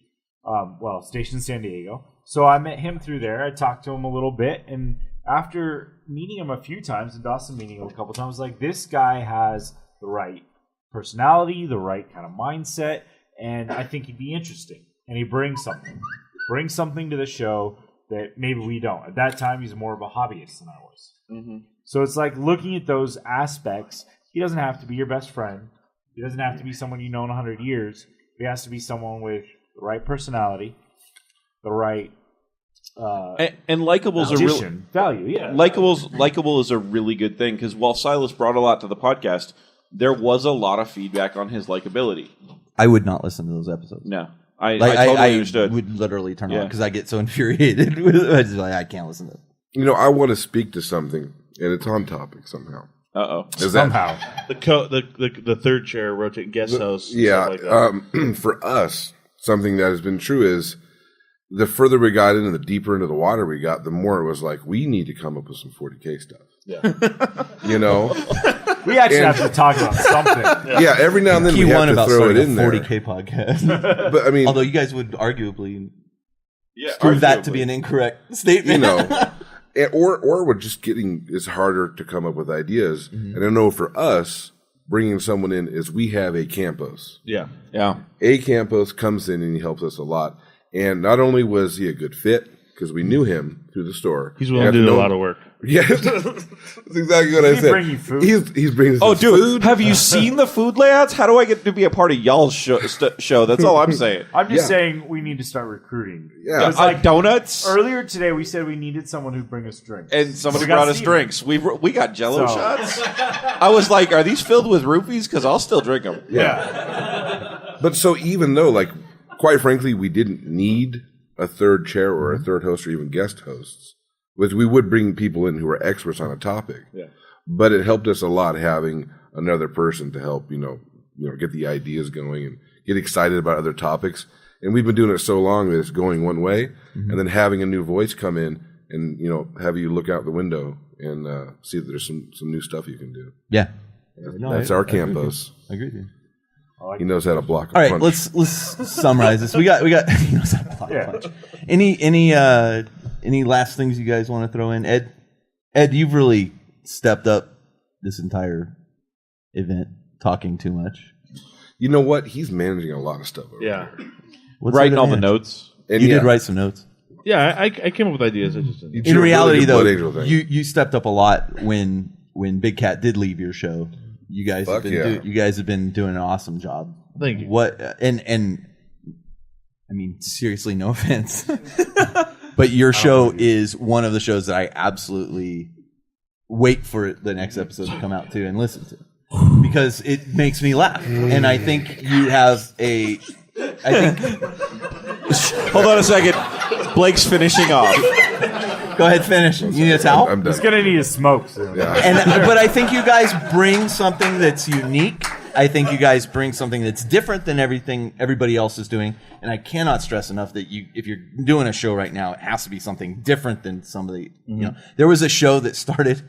Stationed in San Diego. So I met him through there. I talked to him a little bit. And after meeting him a few times, and Dawson meeting him a couple times, like, this guy has the right personality, the right kind of mindset, and I think he'd be interesting. And he brings something to the show that maybe we don't. At that time, he's more of a hobbyist than I was. Mm-hmm. So it's like looking at those aspects. He doesn't have to be your best friend. He doesn't have to be someone you've known 100 years. He has to be someone with the right personality, the right and likable's a real value. Yeah, likable is a really good thing, because while Silas brought a lot to the podcast, there was a lot of feedback on his likability. I would not listen to those episodes. No, I totally understood. I would literally turn on because I get so infuriated with it. I can't listen to it. You know, I want to speak to something, and it's on topic somehow. Somehow. The third chair rotate guest host. Yeah. Like that. For us, something that has been true is the further we got into, the deeper into the water we got, the more it was like, we need to come up with some 40K stuff. Yeah. You know? We actually have to talk about something. Yeah, every now and then we have to throw it in there. 40K podcast. But I mean, although you guys would arguably prove that to be an incorrect statement. You know. Or we're just it's harder to come up with ideas. Mm-hmm. And I know for us, bringing someone in is we have a Campos. Yeah. A Campos comes in and he helps us a lot. And not only was he a good fit, because we knew him through the store. He's willing to do a lot of work. Yeah, that's exactly what I said. Bring you food? He's bringing dude, food. Have you seen the food layouts? How do I get to be a part of y'all's show? That's all I'm saying. I'm just saying we need to start recruiting. Yeah. It's like donuts. Earlier today, we said we needed someone who'd bring us drinks. And somebody brought us drinks. We got Jello shots. I was like, are these filled with rupees? Because I'll still drink them. Yeah. But so even though, like, quite frankly, we didn't need a third chair or a third host or even guest hosts, which we would bring people in who are experts on a topic. Yeah. But it helped us a lot having another person to help, you know, get the ideas going and get excited about other topics. And we've been doing it so long that it's going one way, and then having a new voice come in and, you know, have you look out the window and see that there's some new stuff you can do. Yeah. That's our Campos. I agree with you. He knows how to block a punch. punch. All right, let's summarize this. We got he knows how to block a punch. Any last things you guys want to throw in? Ed, you've really stepped up this entire event, talking too much. You know what? He's managing a lot of stuff over here. Writing all the notes. And you did write some notes. Yeah, I came up with ideas. In reality, though, you stepped up a lot when Big Cat did leave your show. You guys have been doing an awesome job. Thank you. And I mean, seriously, no offense, but your show is one of the shows that I absolutely wait for the next episode to come out to and listen to. because it makes me laugh, and I think you have a. I think. Hold on a second. Blake's finishing off. Go ahead, finish. You need a towel? I'm done. He's gonna need a smoke soon. But I think you guys bring something that's unique. I think you guys bring something that's different than everything everybody else is doing. And I cannot stress enough that if you're doing a show right now, it has to be something different than somebody. There was a show that started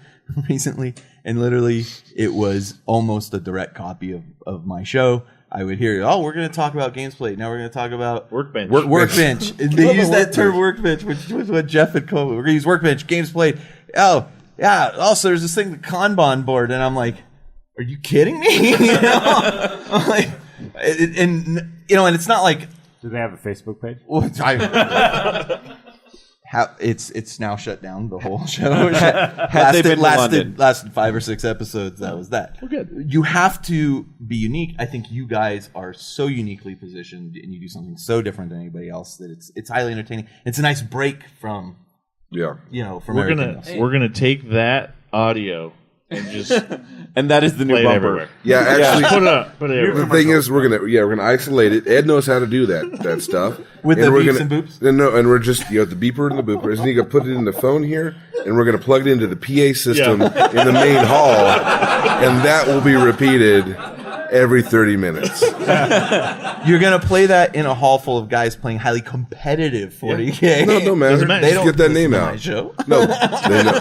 recently, and literally it was almost a direct copy of my show. I would hear, we're going to talk about games played. Now we're going to talk about Workbench. Workbench. They use that term workbench, which was what Jeff had called. We're going to use workbench, games played. Oh, yeah. Also, there's this thing, the Kanban board. And I'm like, are you kidding me? I'm like, and it's not like. Do they have a Facebook page? Well, it's now shut down. The whole show lasted 5 or 6 episodes. That was that. Well, good. You have to be unique. I think you guys are so uniquely positioned, and you do something so different than anybody else that it's highly entertaining. It's a nice break from from everything else. We're gonna take that audio and just and that is the new bumper. Everywhere. Yeah, actually, put it everywhere. The thing is, we're gonna isolate it. Ed knows how to do that stuff with and the we're beeps gonna, and boops. No, and we're just the beeper and the booper. Isn't he gonna put it in the phone here, and we're gonna plug it into the PA system in the main hall, and that will be repeated every 30 minutes. You're gonna play that in a hall full of guys playing highly competitive 40K. No matter. Just get that name out. Show. No,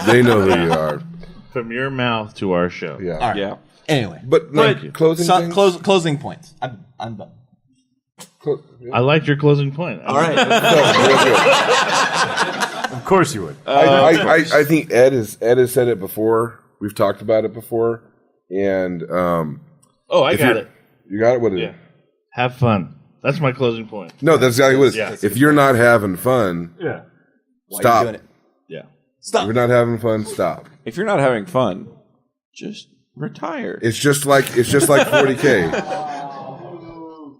they know who you are. From your mouth to our show. Yeah. All right. Yeah. Anyway, but closing closing points. I'm done. I liked your closing point. All right. Of course you would. I think Ed has said it before. We've talked about it before, and I got it. You got it. What is it? Have fun. That's my closing point. No, that's exactly what it is. Yeah. If you're not having fun, stop. Why are you doing it? Yeah. Stop. If you're not having fun, stop. If you're not having fun, just retire. It's just like 40K.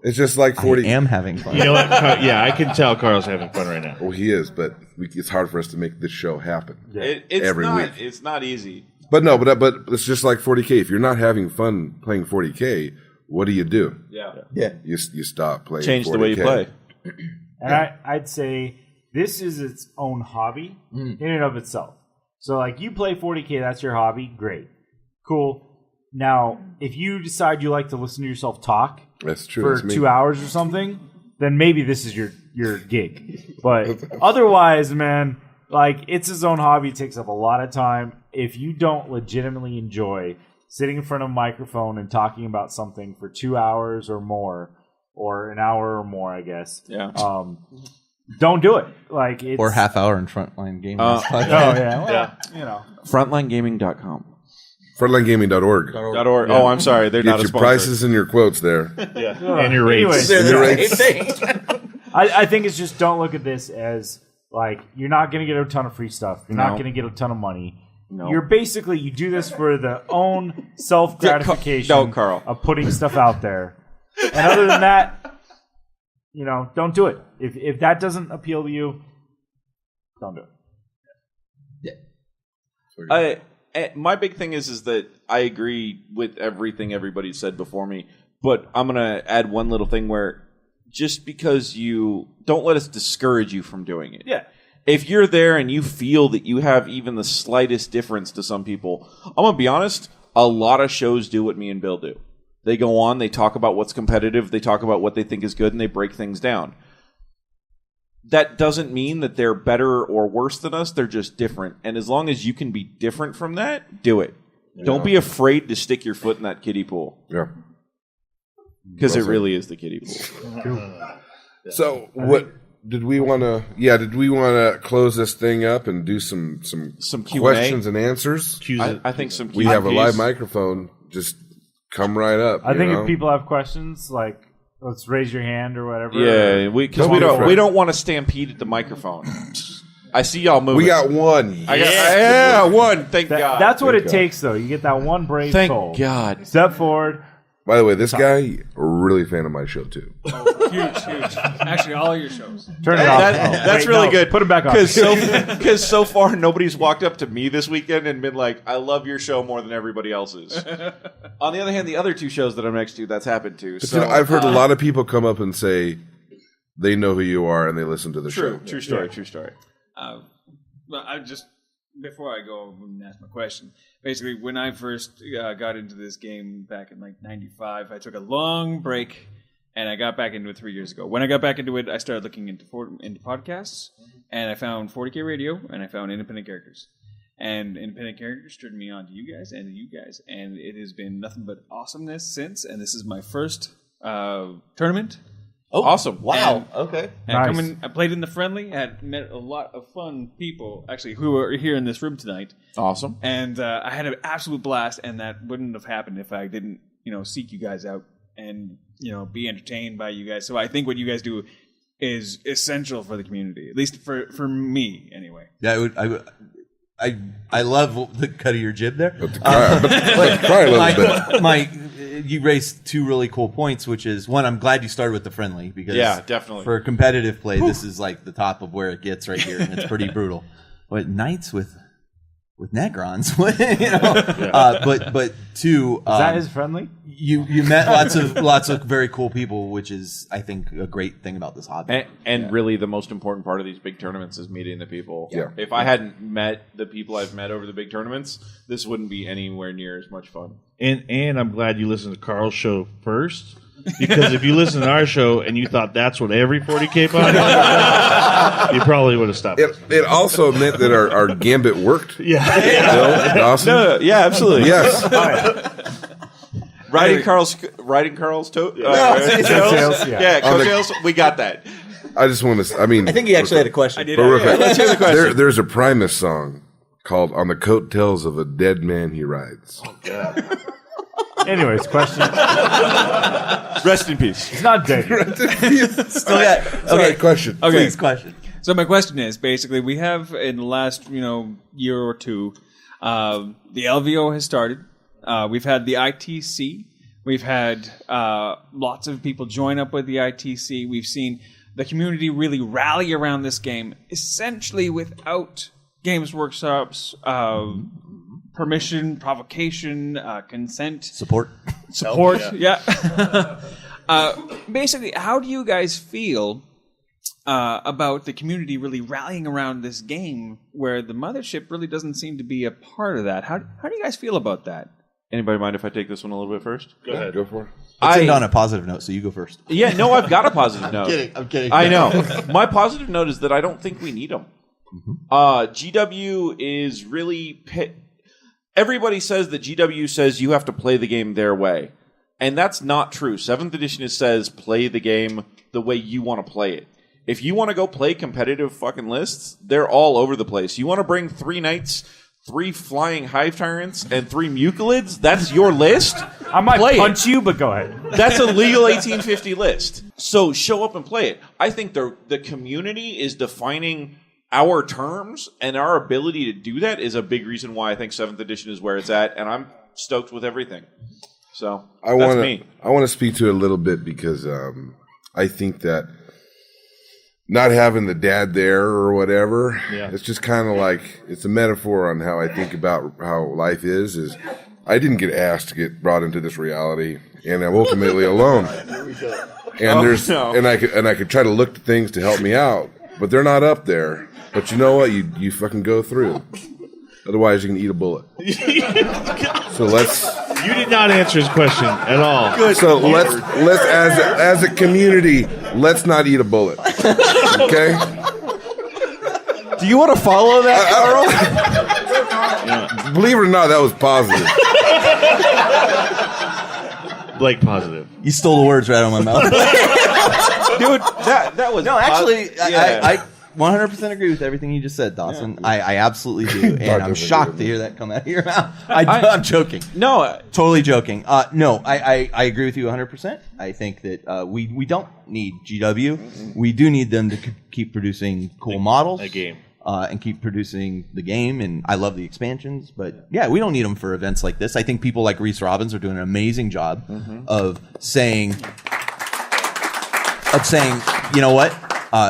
It's just like 40. I am having fun. You know what? I can tell Carl's having fun right now. Well, he is, but it's hard for us to make this show happen It's every not, week. It's not easy. But it's just like 40K. If you're not having fun playing 40K, what do? Yeah. You stop playing. Change 40K. the way you play. And I'd say this is its own hobby in and of itself. So, like, you play 40K, that's your hobby, great. Cool. Now, if you decide you like to listen to yourself talk that's true. for that's 2 hours or something, then maybe this is your gig. But otherwise, man, like, it's its own hobby. It takes up a lot of time. If you don't legitimately enjoy sitting in front of a microphone and talking about something for 2 hours or more, or an hour or more, I guess. Yeah. Don't do it. Like, it's, Or half hour in Frontline Gaming. Frontlinegaming.com. Frontlinegaming.org. .org. Oh, I'm sorry. They're Get not a your sponsor. prices and your quotes there. And your rates. Anyways, I think it's just don't look at this as like you're not going to get a ton of free stuff. You're not going to get a ton of money. No. You're basically you do this for the own self gratification Carl. of putting stuff out there. And other than that, don't do it. If that doesn't appeal to you, don't do it. My big thing is that I agree with everything everybody said before me, but I'm going to add one little thing where just because you don't let us discourage you from doing it. Yeah. If you're there and you feel that you have even the slightest difference to some people, I'm going to be honest, a lot of shows do what me and Bill do. They go on, they talk about what's competitive, they talk about what they think is good, and they break things down. That doesn't mean that they're better or worse than us. They're just different. And as long as you can be different from that, do it. Yeah. Don't be afraid to stick your foot in that kiddie pool. Yeah. Because it really is the kiddie pool. So what did we want to? Yeah, did we want to close this thing up and do some Q&A? questions and answers? I think some. We have a live microphone. Just come right up. I think if people have questions, like. Let's raise your hand or whatever. Yeah, because we don't want to stampede at the microphone. I see y'all moving. We got one. One. Thank God. That's what it takes, though. You get that one brave soul. Thank God. Step forward. By the way, this guy, really a fan of my show, too. Oh, huge. Actually, all your shows. Turn it off. That's really good. Put it back on. Because so far, nobody's walked up to me this weekend and been like, I love your show more than everybody else's. On the other hand, the other two shows that I'm next to, that's happened to. But, So I've heard a lot of people come up and say they know who you are and they listen to the show. True story. Well, I just before I go and ask my question, basically, when I first got into this game back in like '95, I took a long break, and I got back into it 3 years ago. When I got back into it, I started looking into podcasts, and I found 40K Radio, and I found Independent Characters. And Independent Characters turned me on to you guys, and it has been nothing but awesomeness since. And this is my first tournament. Oh, awesome! Wow. Okay. And I played in the friendly. Had met a lot of fun people, actually, who are here in this room tonight. Awesome. And I had an absolute blast, and that wouldn't have happened if I didn't, seek you guys out and be entertained by you guys. So I think what you guys do is essential for the community, at least for me, anyway. Yeah, I love the cut of your jib there. You raised two really cool points, which is one, I'm glad you started with the friendly because definitely for competitive play, this is like the top of where it gets right here, and it's pretty brutal. But Knights with Negrons, but two, is that his friendly? You met lots of very cool people, which is I think a great thing about this hobby. And really, the most important part of these big tournaments is meeting the people. Yeah. If I hadn't met the people I've met over the big tournaments, this wouldn't be anywhere near as much fun. And I'm glad you listened to Carl's show first, because if you listened to our show and you thought that's what every 40K podcast, you probably would have stopped. It also meant that our gambit worked. Yeah. Awesome. No, yeah, absolutely. Yes. Riding Carl's coattails. Yeah, coattails. We got that. I just want to. I think he actually had a question. I did. Let's hear the question. There's a Primus song called "On the Coattails of a Dead Man He Rides." Oh God. Anyways, question. Rest in peace. It's not dead. Still got Okay, question. Okay. Please, question. So my question is, basically, we have in the last year or two, the LVO has started. We've had the ITC. We've had lots of people join up with the ITC. We've seen the community really rally around this game, essentially without Games Workshop's permission, provocation, consent. Support. Yeah. Basically, how do you guys feel about the community really rallying around this game where the mothership really doesn't seem to be a part of that? How do you guys feel about that? Anybody mind if I take this one a little bit first? Go ahead. Go for it. Let's end on a positive note, so you go first. Yeah, no, I've got a positive note. I'm kidding. I know. My positive note is that I don't think we need them. GW is really... Everybody says that GW says you have to play the game their way. And that's not true. 7th edition says play the game the way you want to play it. If you want to go play competitive fucking lists, they're all over the place. You want to bring 3 knights, 3 flying hive tyrants, and 3 mucolids? That's your list? I might punch you, but go ahead. That's a legal 1850 list. So show up and play it. I think the community is defining our terms, and our ability to do that is a big reason why I think 7th edition is where it's at, and I'm stoked with everything. So that's me. I want to speak to it a little bit because I think that not having the dad there or whatever, it's just kind of like, it's a metaphor on how I think about how life is I didn't get asked to get brought into this reality, and I'm ultimately alone. And I could try to look to things to help me out, but they're not up there. But you know what? You fucking go through. Otherwise, you can eat a bullet. So let's. You did not answer his question at all. Good. So let's as a community, let's not eat a bullet. Okay. Do you want to follow that, Carl? Believe it or not, that was positive. Blake positive. You stole the words right out of my mouth. Dude, that was... No, actually, I 100% agree with everything you just said, Dawson. Yeah. I absolutely do, and I'm shocked to hear that come out of your mouth. I'm joking. No. Totally joking. No, I agree with you 100%. I think that we don't need GW. We do need them to keep producing cool models. A game. and keep producing the game. And I love the expansions, but yeah, we don't need them for events like this. I think people like Reese Robbins are doing an amazing job of saying, you know what?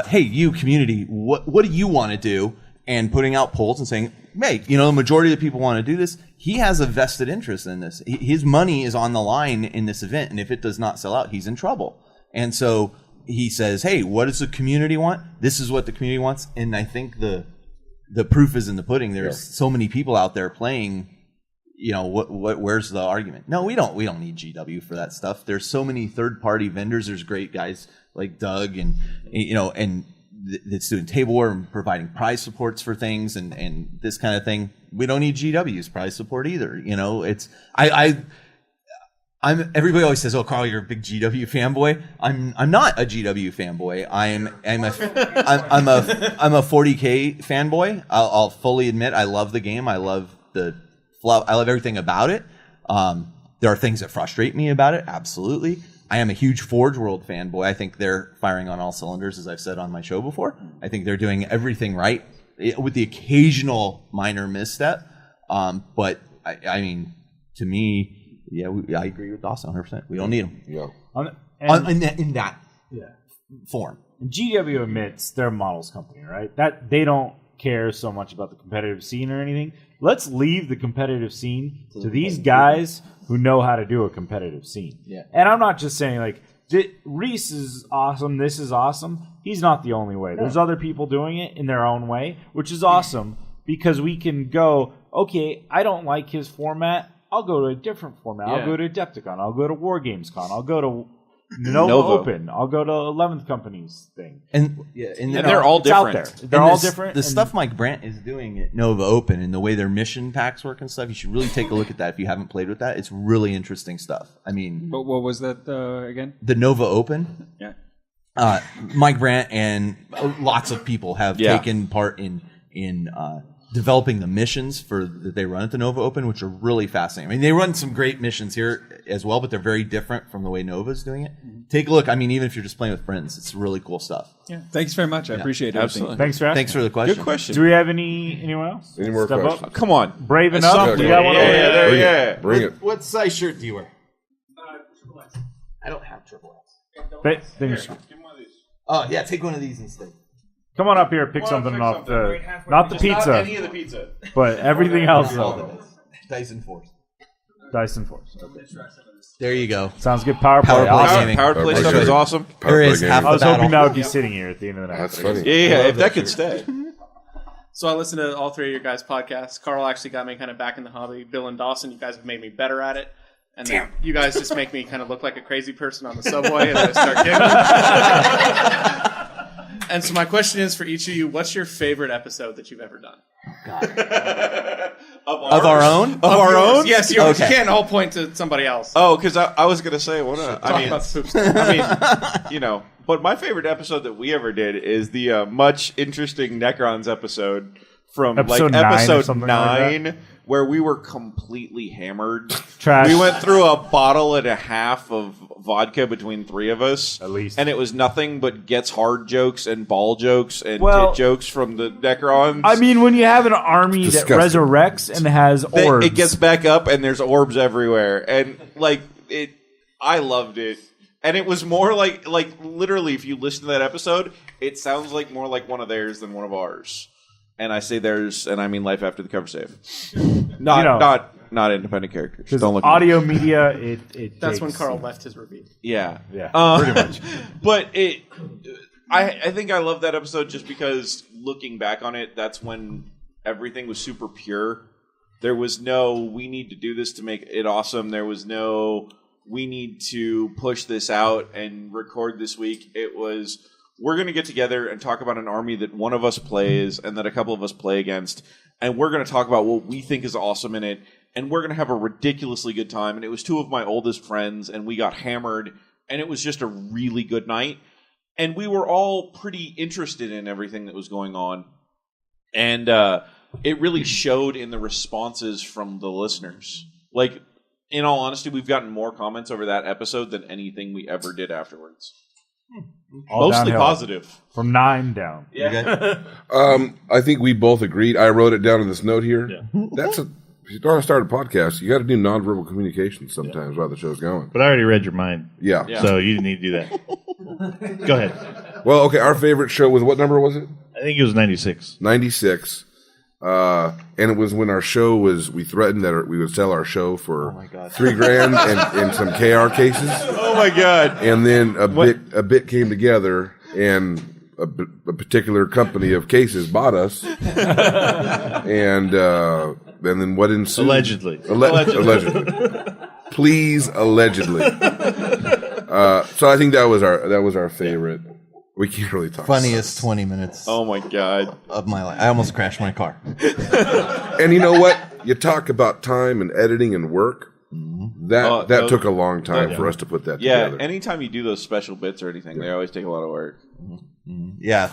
Hey, you community, what do you want to do? And putting out polls and saying, hey, you know, the majority of the people want to do this. He has a vested interest in this. His money is on the line in this event, and if it does not sell out, he's in trouble. And so he says, hey, what does the community want? This is what the community wants. And I think the proof is in the pudding. There's so many people out there playing. You know, where's the argument? No, we don't need GW for that stuff. There's so many third-party vendors. There's great guys like Doug and that's doing tableware and providing prize supports for things and this kind of thing. We don't need GW's prize support either. You know, it's everybody always says, "Oh, Carl, you're a big GW fanboy." I'm not a GW fanboy. I'm a 40K fanboy. I'll fully admit I love the game. I love I love everything about it. There are things that frustrate me about it. Absolutely. I am a huge Forge World fanboy. I think they're firing on all cylinders, as I've said on my show before. I think they're doing everything right, with the occasional minor misstep. But I mean, to me, yeah, I agree with Dawson 100%. We don't need them. Yeah. In that form. And GW admits they're a models company, right? That they don't care so much about the competitive scene or anything. Let's leave the competitive scene to these guys who know how to do a competitive scene. Yeah. And I'm not just saying, like, Reese is awesome, this is awesome. He's not the only way. There's other people doing it in their own way, which is awesome because we can go, okay, I don't like his format. I'll go to a different format. I'll go to Adepticon. I'll go to WarGamesCon. I'll go to Nova Open. I'll go to 11th Company's thing. And they're all different. Out there. They're all different. The stuff Mike Brandt is doing at Nova Open and the way their mission packs work and stuff, you should really take a look at that if you haven't played with that. It's really interesting stuff. I mean... But what was that again? The Nova Open? Yeah. Mike Brandt and lots of people have taken part in developing the missions that they run at the Nova Open, which are really fascinating. I mean, they run some great missions here as well, but they're very different from the way Nova's doing it. Take a look. I mean, even if you're just playing with friends, it's really cool stuff. Yeah. Thanks very much. I appreciate it. Absolutely. Thanks for asking. Thanks for the question. Good question. Do we have anyone else? Any more Step questions? up? Come on. Brave enough? We got one over there. Bring it. What size shirt do you wear? I don't have triple X. Oh, yeah, take one of these instead. Come on up here, pick something off the... Not the pizza. Not any of the pizza. But everything else. Dyson Force. Dyson Force. Okay. There you go. Sounds good. Power play. Power play stuff is awesome. There is half I was the hoping battle. that would be sitting here at the end of the night. That's funny. Yeah, if that could stay. So I listened to all three of your guys' podcasts. Carl actually got me kind of back in the hobby. Bill and Dawson, you guys have made me better at it. And then you guys just make me kind of look like a crazy person on the subway as I start giggling. And so my question is for each of you, what's your favorite episode that you've ever done? Of our own? Of our own? Yes, you can't all point to somebody else. Oh, because I was going to say, you know, but my favorite episode that we ever did is the much interesting Necrons episode from episode 9 where we were completely hammered. Trash. We went through a bottle and a half of vodka between three of us. At least. And it was nothing but gets hard jokes and ball jokes and tit jokes from the Necrons. I mean, when you have an army that resurrects and has orbs. It gets back up and there's orbs everywhere. And I loved it. And it was more like literally, if you listen to that episode, it sounds like more like one of theirs than one of ours. And I say theirs, and I mean life after the cover save. Not independent characters. Don't look. Audio media, it. That's when Carl left his review. Yeah, pretty much. But I think I love that episode just because looking back on it, that's when everything was super pure. There was no, we need to do this to make it awesome. There was no, we need to push this out and record this week. It was, we're going to get together and talk about an army that one of us plays and that a couple of us play against. And we're going to talk about what we think is awesome in it. And we're going to have a ridiculously good time. And it was two of my oldest friends, and we got hammered. And it was just a really good night. And we were all pretty interested in everything that was going on. And it really showed in the responses from the listeners. Like, in all honesty, we've gotten more comments over that episode than anything we ever did afterwards. All Mostly downhill. positive. From 9 down. Yeah. I think we both agreed. I wrote it down in this note here. That's a. If you want to start a podcast, you got to do nonverbal communication sometimes while the show's going. But I already read your mind. Yeah. So you didn't need to do that. Go ahead. Well, okay. Our favorite show was what number was it? I think it was 96. 96. And it was when our show was. We threatened that we would sell our show for $3,000 and some KR cases. Oh my God! And then a bit came together, and a particular company of cases bought us. And then what ensued? Allegedly. Allegedly. Please, allegedly. So I think that was our favorite. We can't really talk. Funniest 20 minutes. Oh my God! Of my life. I almost crashed my car. And you know what? You talk about time and editing and work. That took a long time for us to put that together. Anytime you do those special bits or anything, they always take a lot of work. Yeah.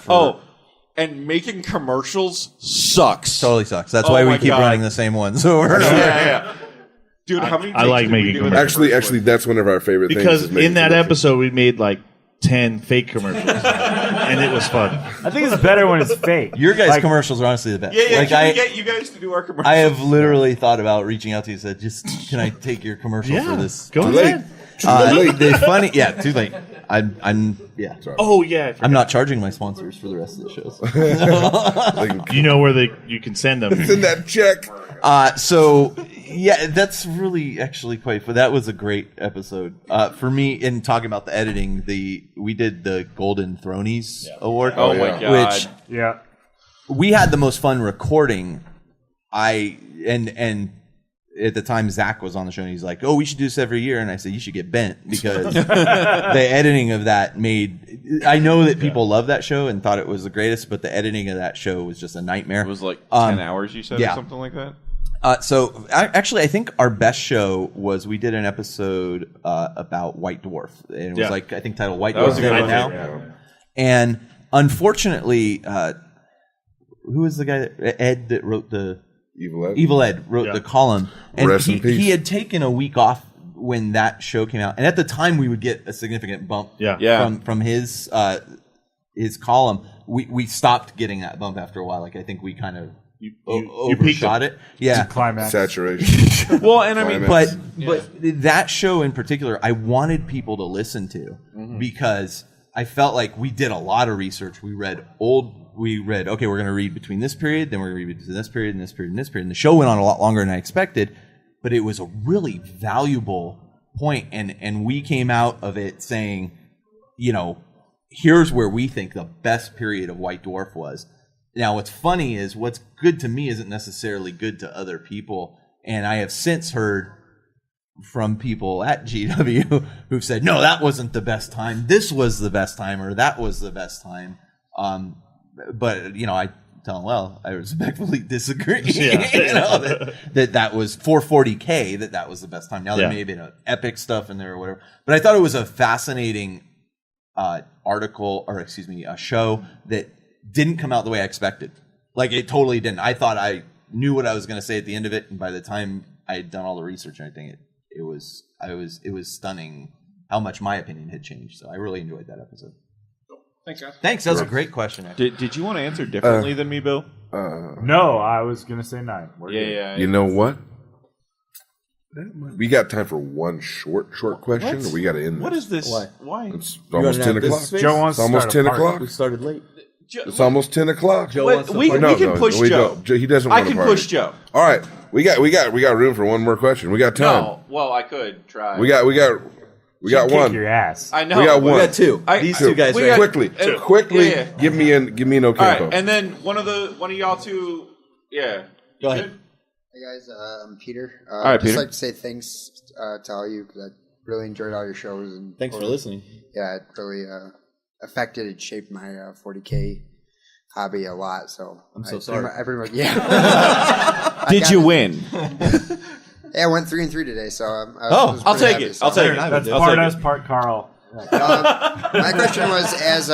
And making commercials sucks. Totally sucks. That's why we keep running the same ones over and over. Yeah. Dude, how many? I like making commercials. Actually, that's one of our favorite things. Because in that episode, we made like 10 fake commercials, and it was fun. I think it's better when it's fake. Your guys' commercials are honestly the best. Yeah. Can we get you guys to do our commercials? I have literally thought about reaching out to you and said, can I take your commercial for this? Go ahead. The funny, too late. Sorry. Oh yeah, I'm not charging my sponsors for the rest of the shows. You know where you can send them. Send that check. That's really actually quite fun. That was a great episode. For me, in talking about the editing, we did the Golden Thronies Award. Oh my God. Which we had the most fun recording. And at the time Zach was on the show and he's like, "Oh, we should do this every year." And I said, "You should get bent," because the editing of that I know that people love that show and thought it was the greatest, but the editing of that show was just a nightmare. It was like 10 hours, you said, or something like that? Actually, I think our best show was we did an episode about White Dwarf. And it was I think titled White Dwarf Right Now. Yeah. And unfortunately, who was the guy, Ed, that wrote the... Evil Ed wrote the column, and he had taken a week off when that show came out. And at the time, we would get a significant bump from his column. We stopped getting that bump after a while. Like I think we kind of overshot it. Yeah, climax, saturation. Well, and I mean, but that show in particular, I wanted people to listen to because I felt like we did a lot of research. We read, okay, we're going to read between this period, then we're going to read between this period and this period and this period. And the show went on a lot longer than I expected, but it was a really valuable point. And we came out of it saying, here's where we think the best period of White Dwarf was. Now, what's funny is what's good to me isn't necessarily good to other people. And I have since heard from people at GW who've said, no, that wasn't the best time. This was the best time, or that was the best time. But I tell them, well, I respectfully disagree. that was 440K. That was the best time. Now there may have been an epic stuff in there or whatever. But I thought it was a fascinating article, or excuse me, a show that didn't come out the way I expected. Like it totally didn't. I thought I knew what I was going to say at the end of it, and by the time I had done all the research and everything, it was stunning how much my opinion had changed. So I really enjoyed that episode. Thanks, guys. Thanks. That was a great question. Did you want to answer differently than me, Bill? No, I was going to say 9. Yeah. You know what? We got time for one short question, or we got to end this? What is this? Why? It's almost 10 o'clock. Joe wants it's almost 10 o'clock. We started late. It's almost 10 o'clock. Joe we can push Joe. He doesn't want to I can push Joe. All right. We got room for one more question. We got time. No. Well, I could try. We got one. Kick your ass. I know. We got one. We got two. These two guys right quickly. Yeah. Give me an okay. All right, and then one of y'all two. Yeah. Go ahead. Hey guys, I'm Peter. All right, I'd just Peter. like to say thanks to all you, because I really enjoyed all your shows. And Thanks for listening. Yeah, it really affected and shaped my 40K hobby a lot. So I'm so sorry. I pretty much, yeah. Did you win? Yeah, I went 3-3 today, so I'll take it. So. I'll take it. That's part us, part Carl. My question was, as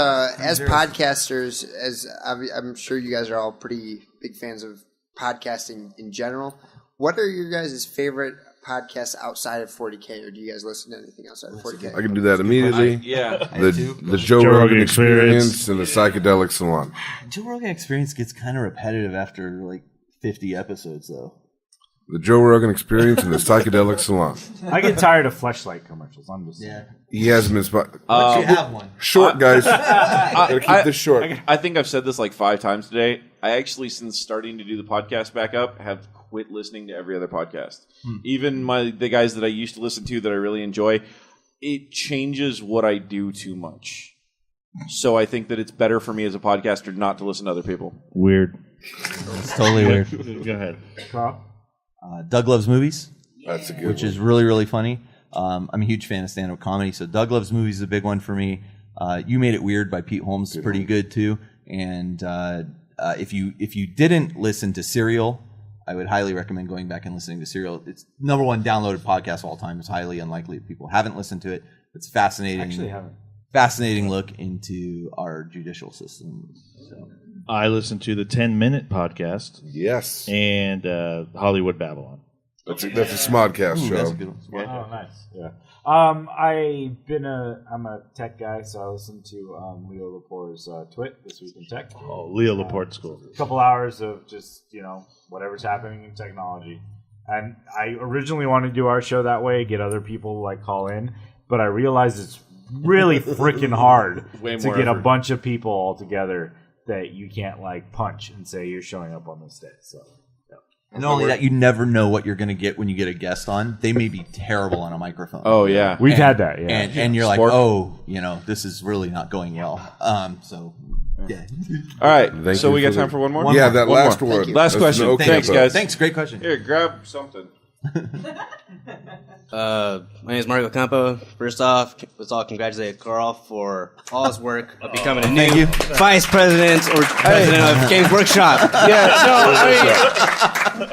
podcasters, as I'm sure you guys are all pretty big fans of podcasting in general, what are your guys' favorite podcasts outside of 40K, or do you guys listen to anything outside of 40K? I can do that immediately. The Joe Joe Rogan Rogan Experience and the Psychedelic Salon. Joe Rogan Experience gets kind of repetitive after like 50 episodes, though. The Joe Rogan Experience and the Psychedelic Salon. I get tired of Fleshlight commercials. I'm just He hasn't been spot. Let you have one. Short, guys. Gotta keep this short. I think I've said this like 5 times today. I actually, since starting to do the podcast back up, have quit listening to every other podcast. Even the guys that I used to listen to that I really enjoy, it changes what I do too much. So I think that it's better for me as a podcaster not to listen to other people. Weird. It's totally weird. Go ahead. Carl? Doug Loves Movies. That's a good which one. is really, really funny. I'm a huge fan of stand-up comedy, so Doug Loves Movies is a big one for me. You Made It Weird by Pete Holmes is pretty good too. And if you didn't listen to Serial, I would highly recommend going back and listening to Serial. It's #1 downloaded podcast of all time. It's highly unlikely that people haven't listened to it. It's fascinating. Actually haven't. Fascinating look into our judicial system. So. I listened to the 10-minute podcast. Yes. And Hollywood Babylon. That's a Smodcast show. That's a good one. Oh, nice. Yeah. I'm a tech guy, so I listen to Leo Laporte's Twit, This Week in Tech. Oh, Leo Laporte's cool. A couple hours of just, whatever's happening in technology. And I originally wanted to do our show that way, get other people to call in, but I realized it's really freaking hard to get a bunch of people all together that you can't punch and say you're showing up on this day. So, and not only that, you never know what you're going to get when you get a guest on. They may be terrible on a microphone. Oh yeah, we've had that. Yeah, and you're like, oh, this is really not going well. So. Yeah. All right. So we got time for one more? Yeah, that last one. Last question. Thanks, guys. Thanks. Great question. Here, grab something. My name is Marco Campo. First off, let's all congratulate Carl for all his work of becoming a new vice president or president of Games Workshop. Yeah,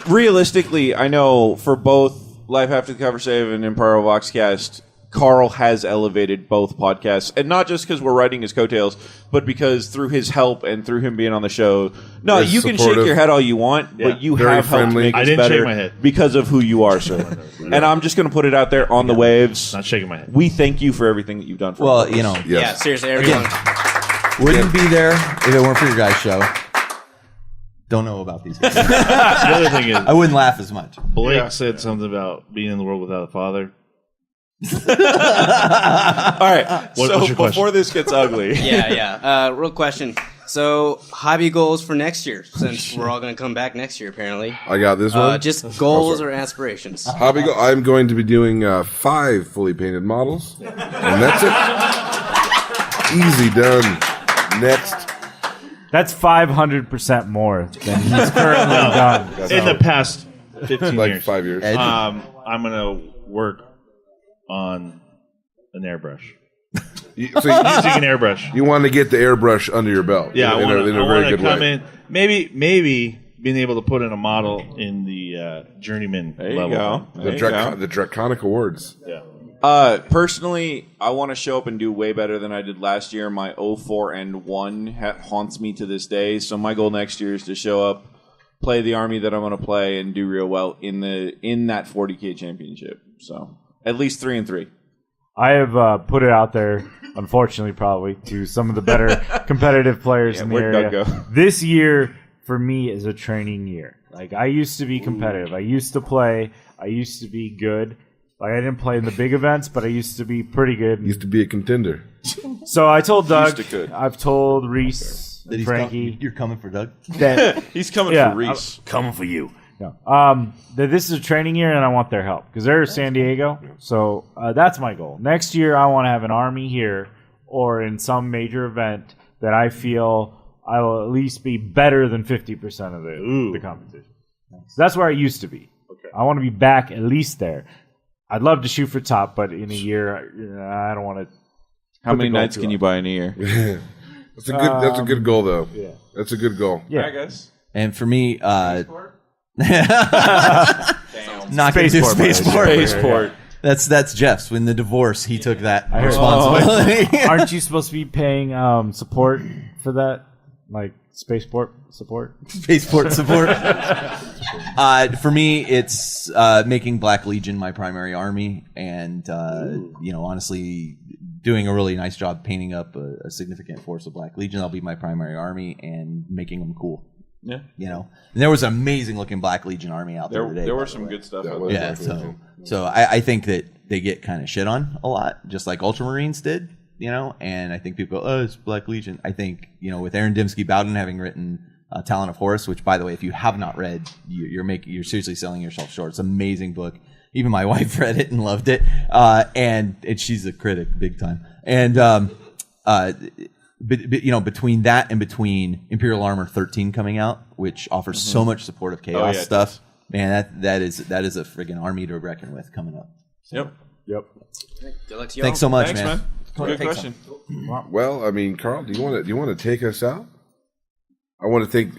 realistically, I know for both Life After the Cover Save and Imperial Vox Cast, Carl has elevated both podcasts, and not just because we're writing his coattails, but because through his help and through him being on the show. No, Very you can supportive. shake your head all you want, but you Very have helped friendly. make I us didn't better shake my head. because of who you are, sir. And I'm just going to put it out there on the waves. Not shaking my head. We thank you for everything that you've done for Well, us. Yeah, seriously, everyone. Wouldn't be there if it weren't for your guys' show. Don't know about these guys. The other thing is, I wouldn't laugh as much. Blake said something about being in the world without a father. All right. What's So your question? before this gets ugly. Yeah. Real question. So, hobby goals for next year, since we're all going to come back next year, apparently. I got this one. Just goals or aspirations. Hobby goal. I'm going to be doing 5 fully painted models, and that's it. Easy done. Next. That's 500% more than he's currently done. In the past 15 Like years. 5 years. I'm going to work on an airbrush. So Using an airbrush. you want to get the airbrush under your belt. Yeah, in a very good come way. in. Maybe being able to put in a model in the journeyman There you level. go. The, There you go. the Draconic Awards. Yeah. Personally, I want to show up and do way better than I did last year. My 04 and 1 haunts me to this day. So my goal next year is to show up, play the army that I'm going to play, and do real well in that 40K championship. So at least 3-3. I have put it out there, unfortunately, probably to some of the better competitive players in the where'd area. Doug go? This year, for me, is a training year. I used to be competitive. I used to play. I used to be good. I didn't play in the big events, but I used to be pretty good. Used to be a contender. So I told Doug, Used to could. I've told Reese, That he's Frankie, you're coming for Doug? that He's coming Yeah, for Reese. coming for you. No. That this is a training year, and I want their help because they're San Diego. So that's my goal. Next year, I want to have an army here or in some major event that I feel I will at least be better than 50% of the competition. So that's where I used to be. Okay. I want to be back at least there. I'd love to shoot for top, but in a year, I don't want to. How many nights can you buy in a year? That's a good goal, though. Yeah. That's a good goal. Yeah. I guess. And for me, not Spaceport. Spaceport. That's Jeff's. When the divorce, he took that I heard- responsibility. Aren't you supposed to be paying support for that? Like spaceport support? Spaceport support. For me, it's making Black Legion my primary army, and honestly, doing a really nice job painting up a significant force of Black Legion. That'll be my primary army, and making them cool. Yeah, and there was an amazing looking Black Legion army out there today. There were some good stuff. Yeah, so I think that they get kind of shit on a lot, just like Ultramarines did. And I think people go, oh, it's Black Legion. I think, with Aaron Dimsky-Bowden having written Talon of Horus, which, by the way, if you have not read, you're seriously selling yourself short. It's an amazing book. Even my wife read it and loved it. And she's a critic big time. And, between that and between Imperial Armor 13 coming out, which offers so much supportive chaos stuff, man, that is a friggin' army to reckon with coming up. So. Yep. Good luck to you. Thanks so much, Thanks, man. Good question. Well, I mean, Carl, do you want to take us out? I want to thank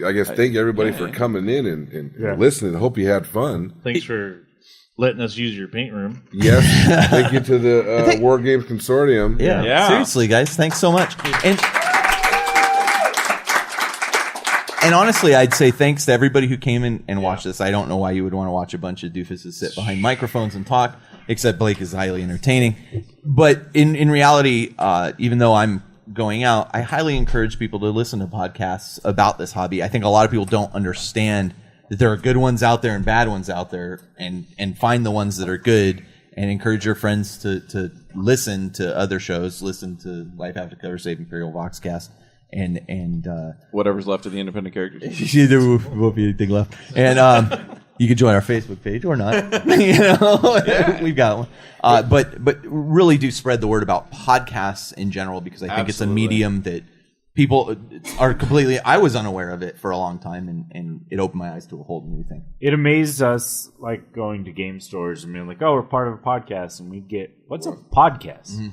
everybody for coming in and listening. I hope you had fun. Thanks for letting us use your paint room. Yes. Thank you to the War Games Consortium. Yeah. Seriously, guys, thanks so much. And honestly, I'd say thanks to everybody who came in and watched this. I don't know why you would want to watch a bunch of doofuses sit behind microphones and talk, except Blake is highly entertaining. But in reality, even though I'm going out, I highly encourage people to listen to podcasts about this hobby. I think a lot of people don't understand that there are good ones out there and bad ones out there, and find the ones that are good, and encourage your friends to listen to other shows, listen to Life After Cover Save, Imperial Vox Cast, and whatever's left of the independent characters. There won't be anything left. And you can join our Facebook page or not. We've got one. But really do spread the word about podcasts in general, because I think it's a medium that people are completely. I was unaware of it for a long time, and it opened my eyes to a whole new thing. It amazed us, like going to game stores and being like, "Oh, we're part of a podcast," and we'd get, "What's a podcast?" Mm-hmm.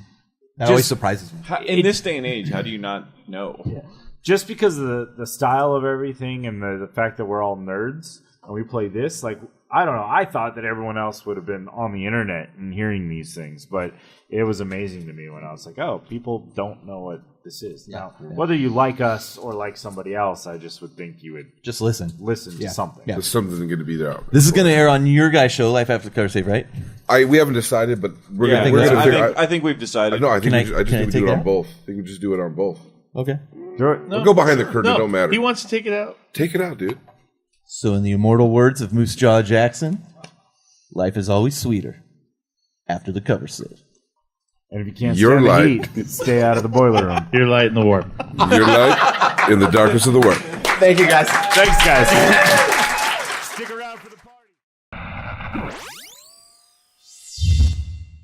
That always surprises me. In this day and age, how do you not know? Yeah. Just because of the style of everything and the fact that we're all nerds and we play this, like, I don't know. I thought that everyone else would have been on the internet and hearing these things, but it was amazing to me when I was like, oh, people don't know what this is. Now, whether you like us or like somebody else, I just would think you would just listen to something. Yeah. Something's going to be there. This is going to air on your guys' show, Life After Cover Save, right? We haven't decided, but we're going to. I think we've decided. No, I think I just think we do it on both. I think we just do it on both. Okay. We'll go behind the curtain. It don't matter. He wants to take it out. Take it out, dude. So, in the immortal words of Moose Jaw Jackson, life is always sweeter after the cover save. And if you can't stand the heat, stay out of the boiler room. Your light in the warp. Your light in the darkness of the warp. Thank you, guys. Thanks, guys.